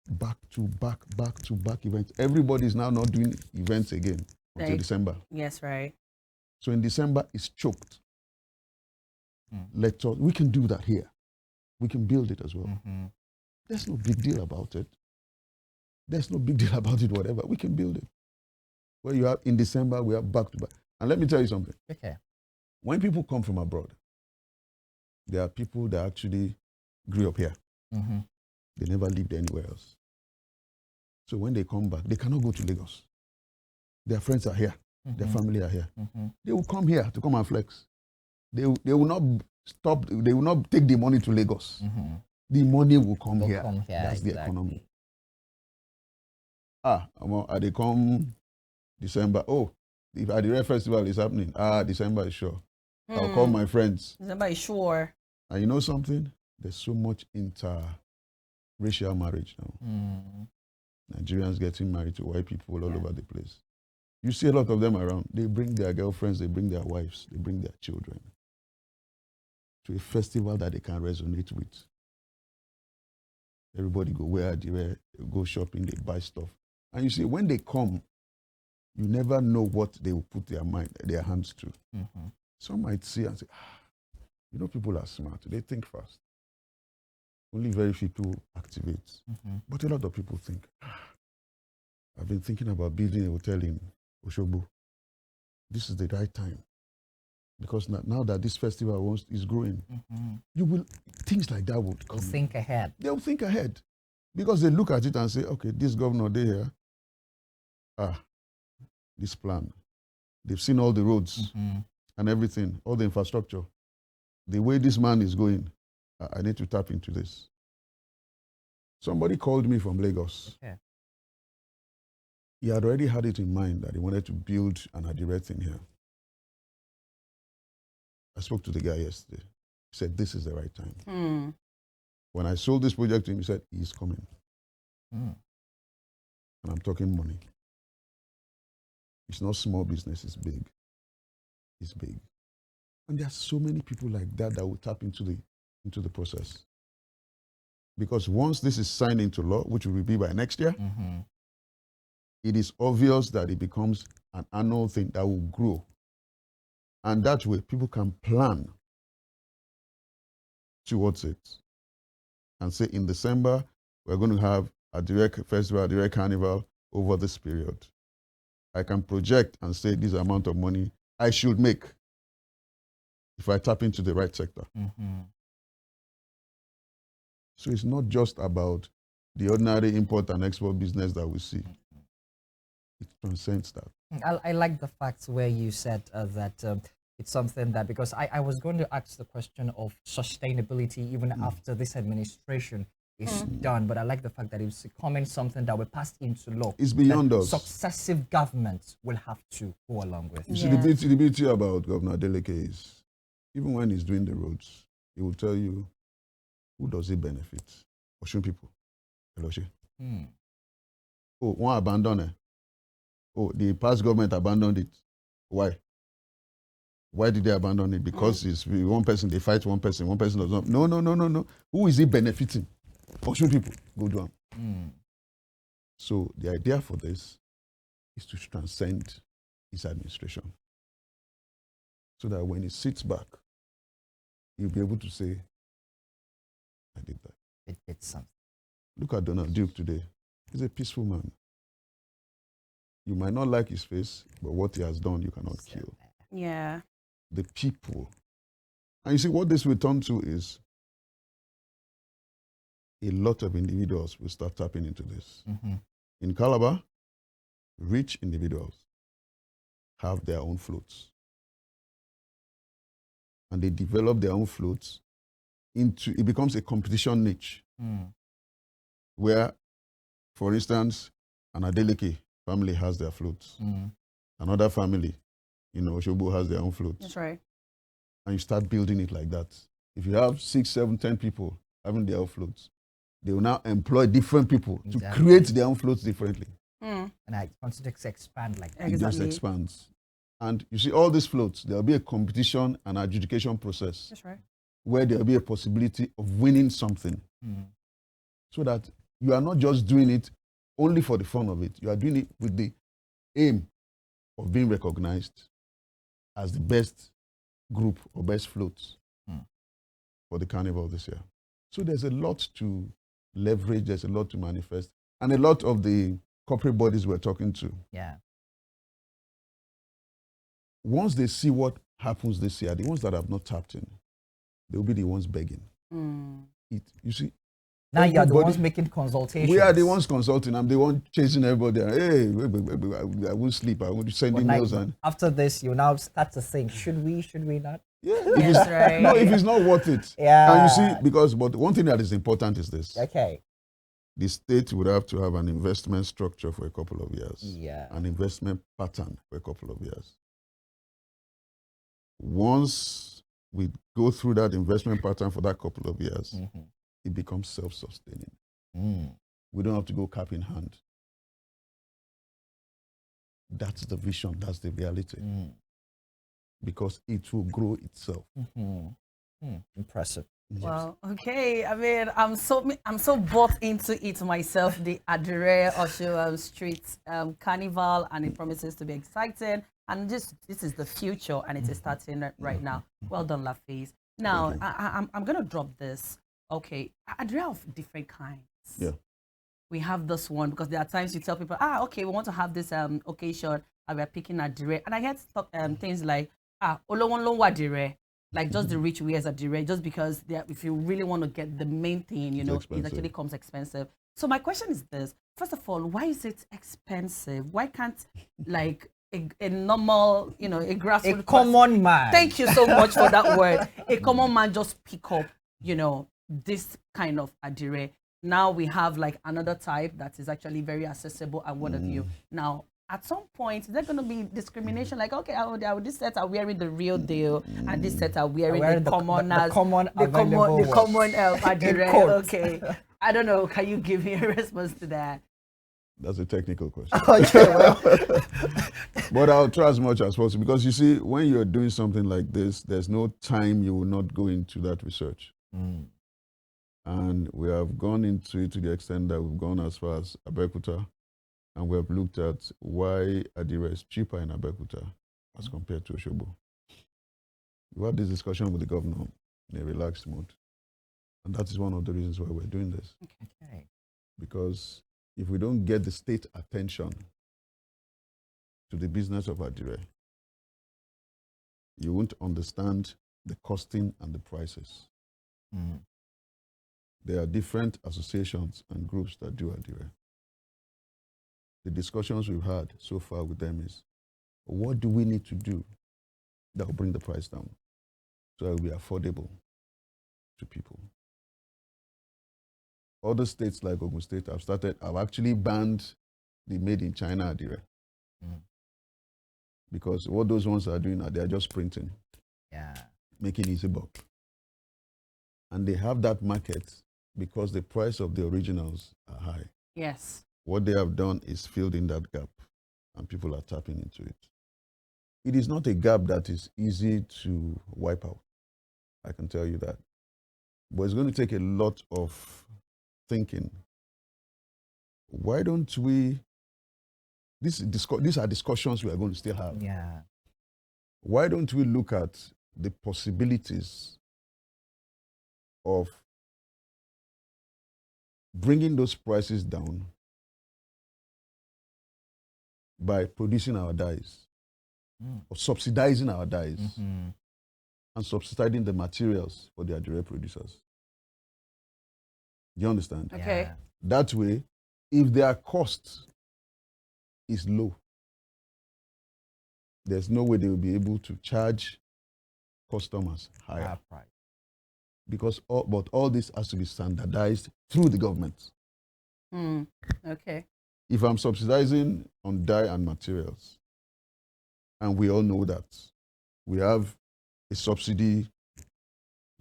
Back to back events. Everybody is now not doing events again until December.
Yes, right.
So in December, it's choked. We can do that here. We can build it as well. There's no big deal about it. There's no big deal about it, whatever. We can build it. Where you have in December, we have back to back. And let me tell you something. When people come from abroad, there are people that actually grew up here. They never lived anywhere else. So when they come back, they cannot go to Lagos. Their friends are here. Their family are here. They will come here to come and flex. They will not stop. They will not take the money to Lagos.
Mm-hmm.
The money will come here.
Exactly.
That's the economy. They come December. Oh, if Adire Festival is happening, December is sure. I'll call my friends.
December is sure.
And you know something? There's so much interracial marriage now. Nigerians getting married to white people all over the place. You see a lot of them around. They bring their girlfriends, they bring their wives, they bring their children to a festival that they can resonate with. Everybody go wear Adire, they go shopping, they buy stuff. And you see, when they come, you never know what they will put their hands to.
Mm-hmm.
Some might see and say, you know, people are smart. They think fast. Only very few people activate.
Mm-hmm.
But a lot of people think, I've been thinking about building a hotel in Osogbo. This is the right time. Because now that this festival is growing, things like that will come.
Think ahead.
They'll think ahead. Because they look at it and say, okay, this governor, they here, this plan. They've seen all the roads and everything, all the infrastructure. The way this man is going, I need to tap into this. Somebody called me from Lagos.
Okay.
He had already had it in mind that he wanted to build an Adire thing here. I spoke to the guy yesterday. He said, this is the right time. When I sold this project to him, he said, he's coming. And I'm talking money. It's not small business, it's big. It's big. And there are so many people like that that will tap into the process. Because once this is signed into law, which will be by next year, it is obvious that it becomes an annual thing that will grow. And that way, people can plan towards it. And say, in December, we're going to have Adire Festival, Adire Carnival over this period. I can project and say this amount of money I should make if I tap into the right sector. So it's not just about the ordinary import and export business that we see. It transcends that.
I like the fact where you said that it's something that, because I was going to ask the question of sustainability even after this administration is done, but I like the fact that it's becoming something that will pass into law.
It's beyond us.
Successive governments will have to go along with.
You see, the beauty about Governor Adeleke is, even when he's doing the roads, he will tell you, who does it benefit? Osun people. Oh, one abandoned it. Oh, the past government abandoned it. Why? Why did they abandon it? Because it's one person, they fight one person does not. No. Who is it benefiting? Osun people. Go down. So the idea for this is to transcend his administration. So that when he sits back, he'll be able to say, I did that.
It did something.
Look at Donald Duke today. He's a peaceful man. You might not like his face, but what he has done, you cannot kill.
Yeah.
The people. And you see, what this will turn to is a lot of individuals will start tapping into this. In Calabar, rich individuals have their own floats. And they develop their own floats into, it becomes a competition niche. Where, for instance, an Adeleke family has their floats. Another family, Osogbo has their own floats.
That's right.
And you start building it like that. If you have 6, 7, 10 people having their own floats, they will now employ different people to create their own floats differently.
And I want to just expand like that.
It just expands. And you see, all these floats, there will be a competition and adjudication process.
That's right.
Where there will be a possibility of winning something. So that you are not just doing it only for the fun of it. You are doing it with the aim of being recognized as the best group or best floats for the carnival this year. So there's a lot to leverage, there's a lot to manifest, and a lot of the corporate bodies we're talking to. Once they see what happens this year, the ones that have not tapped in, they'll be the ones begging. You see,
now you're the ones making consultations.
We are the ones consulting. I'm the one chasing everybody. Hey, I won't sleep. I won't send emails. And
after this, you now start to think, should we not?
Yeah,
Yes, right.
no, if it's not worth it.
Yeah.
And you see, but one thing that is important is this.
Okay.
The state would have to have an investment structure for a couple of years.
Yeah.
An investment pattern for a couple of years. Once we go through that investment pattern for that couple of years, it becomes self-sustaining. We don't have to go cap in hand. That's the vision, that's the reality. Because it will grow itself.
Impressive.
Wow. Okay. I mean, I'm so bought into it myself. The Adire Osun Street Carnival, and it promises to be exciting. And this is the future, and it is starting right now. Well done, LaFace. Now I'm gonna drop this. Okay, Adire of different kinds.
Yeah.
We have this one because there are times you tell people, okay, we want to have this occasion, and we're picking Adire, and I get things like Olowonlowo Adire. Like just the rich wears Adire, just because if you really want to get the main thing, you know, it actually comes expensive. So my question is this: first of all, why is it expensive? Why can't like a normal, you know, a grassroots
common man?
Thank you so much for that word. A common man just pick up, you know, this kind of Adire. Now we have like another type that is actually very accessible and what have you. Now, at some point, there's going to be discrimination. Like, okay, this set are wearing the real deal, and this set are wearing the common Adire. Okay, I don't know. Can you give me a response to that?
That's a technical question.
Okay, well.
But I'll try as much as possible, because you see, when you're doing something like this, there's no time you will not go into that research. And we have gone into it to the extent that we've gone as far as Abeokuta, and we have looked at why Adire is cheaper in Abeokuta as compared to Osogbo. We had this discussion with the governor in a relaxed mode. And that is one of the reasons why we're doing this.
Okay.
Because if we don't get the state attention to the business of Adire, you won't understand the costing and the prices. There are different associations and groups that do Adire. The discussions we've had so far with them is, what do we need to do that will bring the price down so that it will be affordable to people? Other states like Osun State have actually banned the made in China Adire. Because what those ones are doing, they are just printing, making easy buck. And they have that market because the price of the originals are high.
Yes.
What they have done is filled in that gap, and people are tapping into it. It is not a gap that is easy to wipe out, I can tell you that. But it's going to take a lot of thinking. Why don't we, these are discussions we are going to still have. Why don't we look at the possibilities of bringing those prices down by producing our dyes, or subsidizing our dyes, and subsidizing the materials for the Adire producers. Do you understand?
Okay.
That way, if their cost is low, there's no way they will be able to charge customers higher price. Because all this has to be standardized through the government.
Okay.
If I'm subsidizing on dye and materials, and we all know that we have a subsidy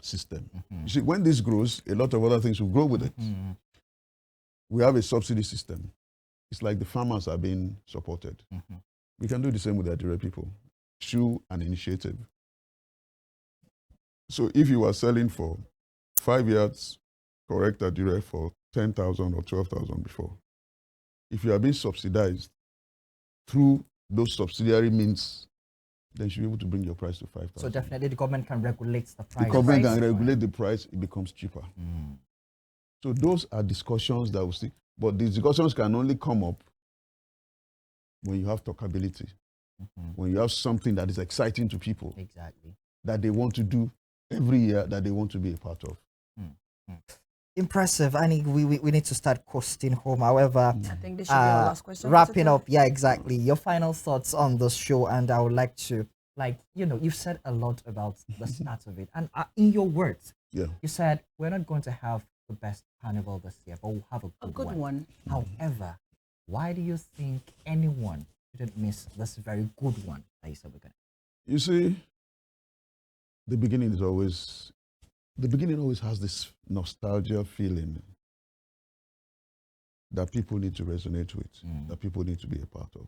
system. You see, when this grows, a lot of other things will grow with it. We have a subsidy system. It's like the farmers are being supported. We can do the same with the Adire people through an initiative. So if you are selling for 5 yards correct Adire for 10,000 or 12,000 before, if you are being subsidized through those subsidiary means, then you should be able to bring your price to 5,000.
So definitely the government can regulate the price.
The government can regulate the price, it becomes cheaper. So those are discussions that we see. But these discussions can only come up when you have talkability, when you have something that is exciting to people, that they want to do every year, that they want to be a part of.
Impressive. I think we need to start coasting home. However,
I think this should be our last question.
Wrapping up, exactly. Your final thoughts on the show, and I would like to like, you've said a lot about the start of it. And in your words, you said, we're not going to have the best carnival this year, but we'll have a good one. However, why do you think anyone shouldn't miss this very good one that you said we're going to?
You see, the beginning always has this nostalgia feeling that people need to resonate with, that people need to be a part of.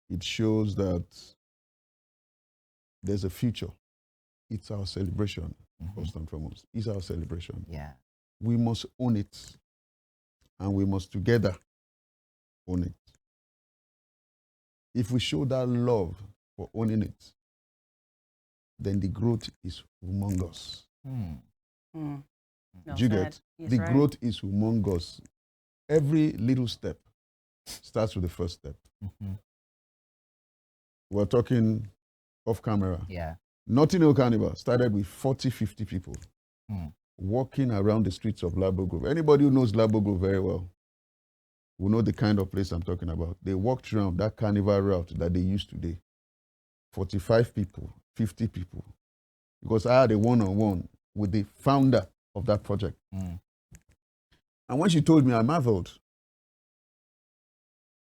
It shows that there's a future. It's our celebration, first and foremost. It's our celebration.
Yeah.
We must own it, and we must together own it. If we show that love for owning it, then the growth is humongous.
No,
Do you get? The growth is humongous. Every little step starts with the first step. We're talking off camera.
Yeah.
Notting Hill Carnival started with 40, 50 people walking around the streets of Labo Grove. Anybody who knows Labo Grove very well will know the kind of place I'm talking about. They walked around that carnival route that they use today. 45 people, 50 people. Because I had a one-on-one with the founder of that project. And when she told me, I marveled.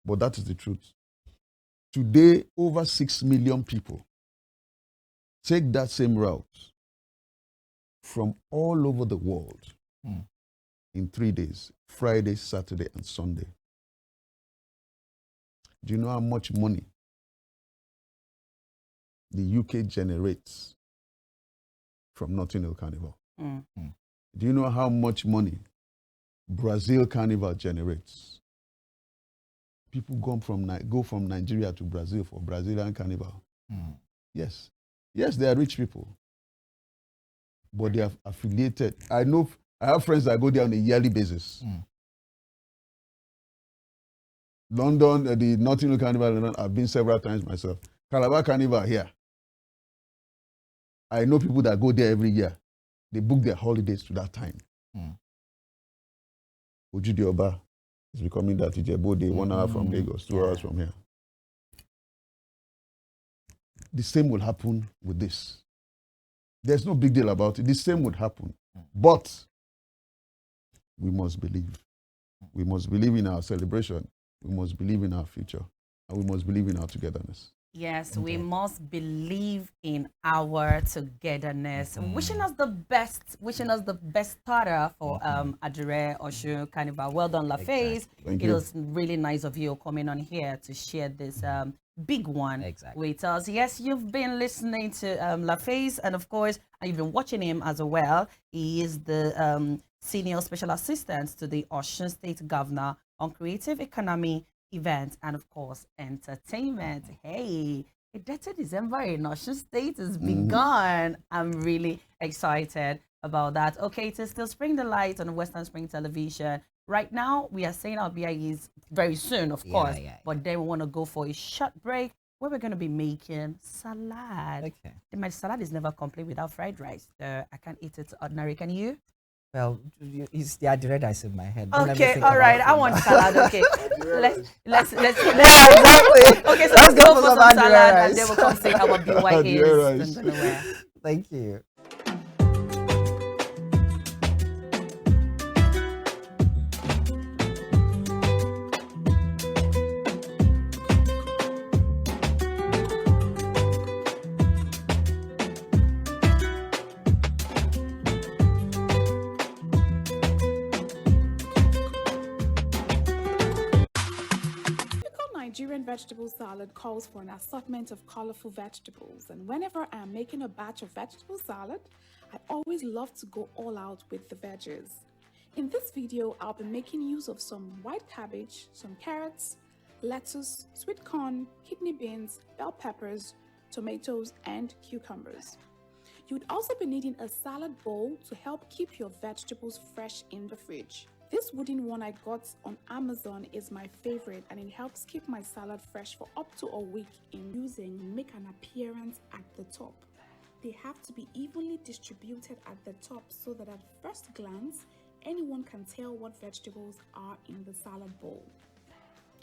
But that is the truth. Today, over 6 million people take that same route from all over the world in 3 days, Friday, Saturday, and Sunday. Do you know how much money the UK generates from Notting Hill Carnival? Do you know how much money Brazil Carnival generates? People go from Nigeria to Brazil for Brazilian Carnival. Yes. Yes, they are rich people. But they are affiliated. I have friends that go there on a yearly basis. London, the Notting Hill Carnival, I've been several times myself. Calabar Carnival here. I know people that go there every year. They book their holidays to that time. Ojudi Oba is becoming that Ijebu Day, 1 hour from Lagos, 2 hours from here. The same will happen with this. There's no big deal about it. The same would happen. But we must believe. We must believe in our celebration. We must believe in our future. And we must believe in our togetherness.
Yes, we must believe in our togetherness. Wishing us the best starter for Adire Osun Carnival. Well done, LaFace.
Thank
it
you.
was really nice of you coming on here to share this big one with us. Yes, you've been listening to LaFace, and of course, you've been watching him as well. He is the Senior Special Assistant to the Osun State Governor on Creative Economy, events, and of course entertainment. Hey, a dirty December in Osun State has begun. I'm really excited about that. Okay, to still Spring the Light on Western Spring Television. Right now, we are saying our BIEs very soon, of course, but then we want to go for a short break where we're going to be making salad. My salad is never complete without fried rice. I can't eat it ordinary. Can you?
Well, it's the Adire that's in my head.
Okay, all right. I want salad. Okay, let's
exactly.
Okay, so
let's go for some
salad,
rice.
and then we'll come say our BYAs.
Thank you.
Nigerian vegetable salad calls for an assortment of colorful vegetables, and whenever I'm making a batch of vegetable salad, I always love to go all out with the veggies. In this video, I'll be making use of some white cabbage, some carrots, lettuce, sweet corn, kidney beans, bell peppers, tomatoes, and cucumbers. You'd also be needing a salad bowl to help keep your vegetables fresh in the fridge. This wooden one I got on Amazon is my favorite, and it helps keep my salad fresh for up to a week in using make an appearance at the top. They have to be evenly distributed at the top so that at first glance, anyone can tell what vegetables are in the salad bowl.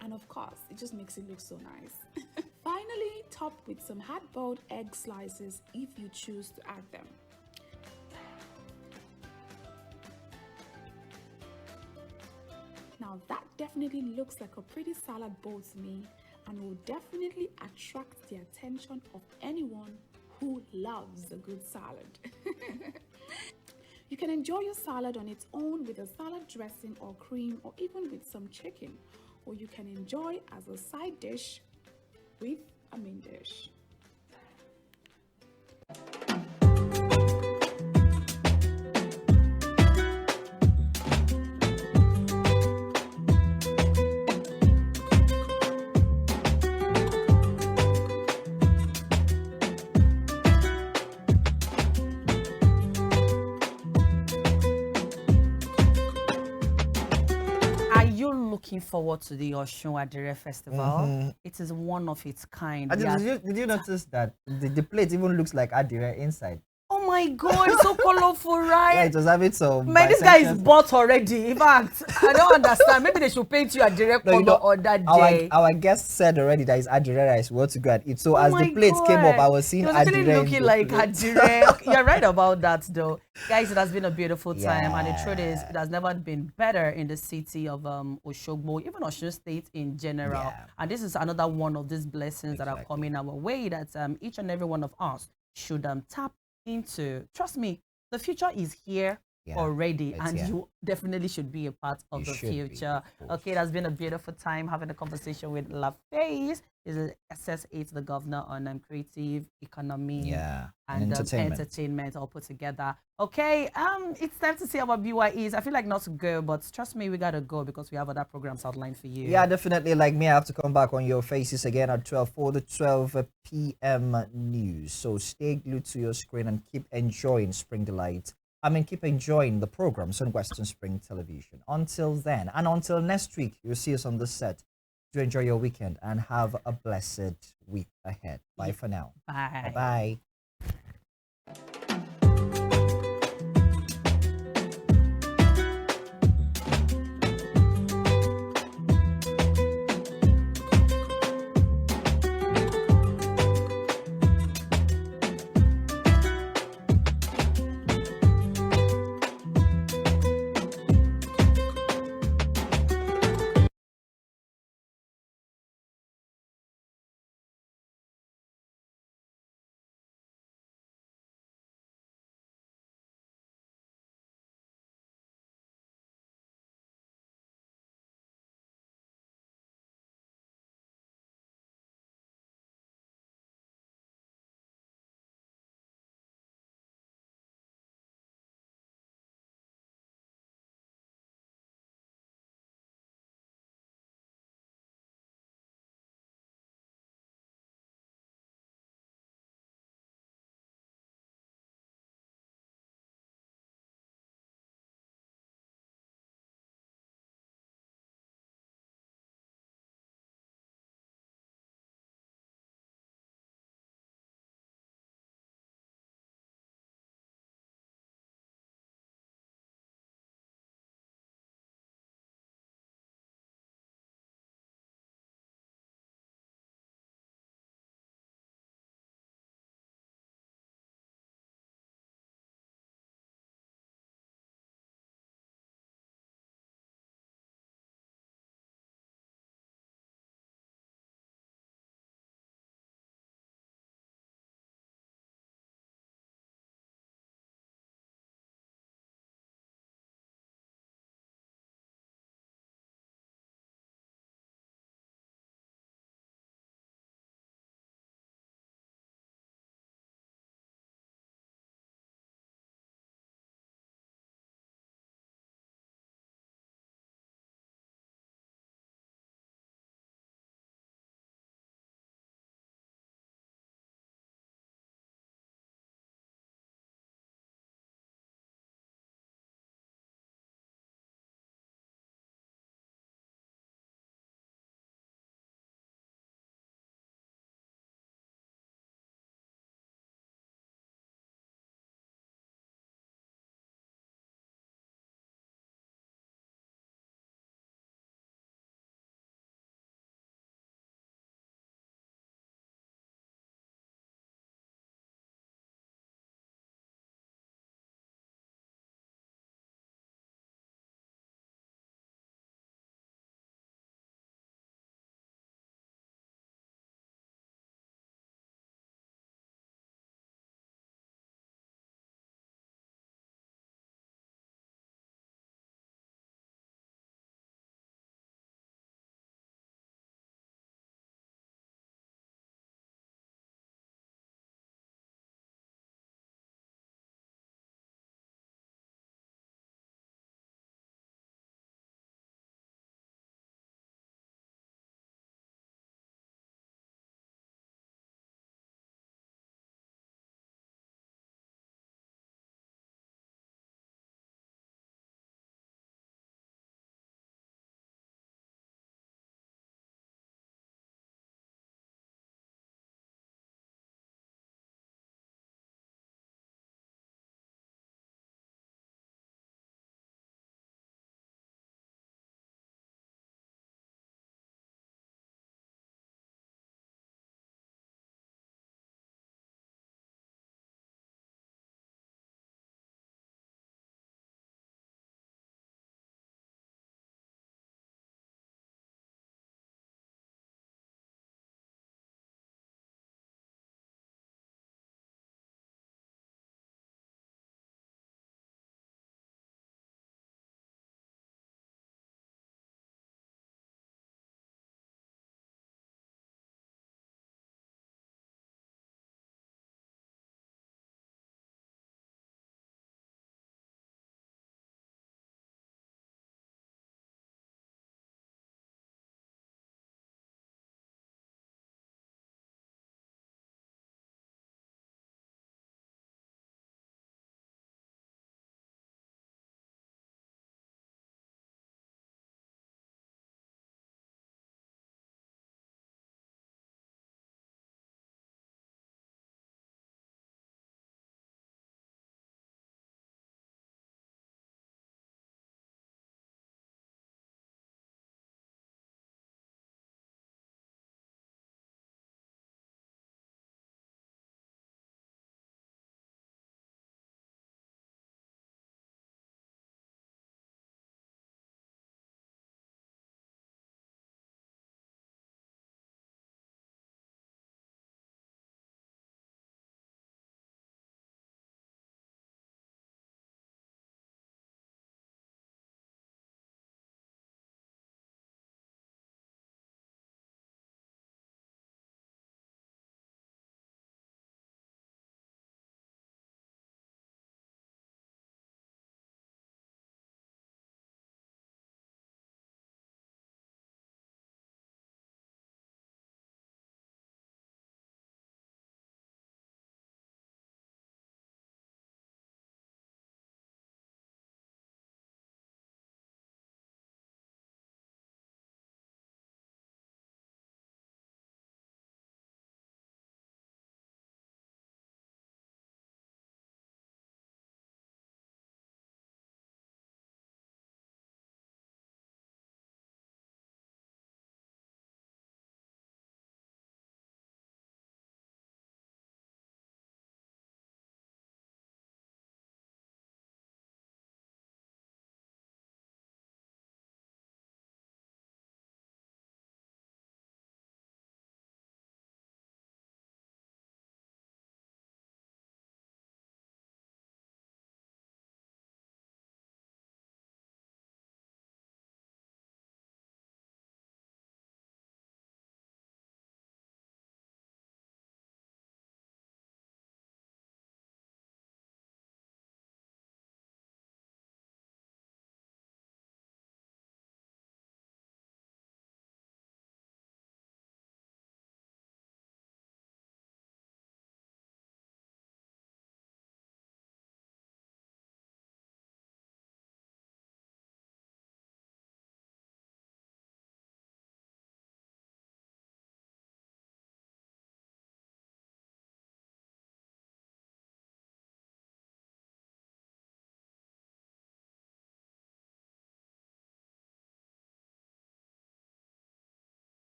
And of course, it just makes it look so nice. Finally, top top with some hard-boiled egg slices if you choose to add them. Now that definitely looks like a pretty salad bowl to me and will definitely attract the attention of anyone who loves a good salad. You can enjoy your salad on its own with a salad dressing or cream, or even with some chicken, or you can enjoy as a side dish with a main dish.
Looking forward to the Osun Adire Festival. It is one of its kind.
Did you notice that the plate even looks like Adire inside?
Oh my God, so colorful, right?
Yeah, it was having some.
Man, this guy is bought already. In fact, I don't understand. Maybe they should paint you a direct color on that day.
Our guest said already that it's Adire rice. We want to go and eat. So as the plates came up, I was seeing Adire.
It was looking like Adire. Okay, you're right about that, though. Guys, it has been a beautiful time, and the truth is, it has never been better in the city of Osogbo, even Osun State in general. And this is another one of these blessings that are coming our way that each and every one of us should tap into. Trust me, the future is here already, and you definitely should be a part of the future. Okay, it has been a beautiful time having a conversation with LaFace. Is an SS8, the governor on creative economy and entertainment all put together. Okay, it's time to see our BYEs. I feel like not to go, but trust me, we gotta go because we have other programs outlined for you.
Yeah, definitely. Like me, I have to come back on your faces again at 12 for the 12 p.m. news. So stay glued to your screen and keep enjoying Spring Delight. I mean, keep enjoying the programs on Western Spring Television. Until then, and until next week, you'll see us on the set. Do enjoy your weekend and have a blessed week ahead. Bye for now.
Bye.
Bye-bye.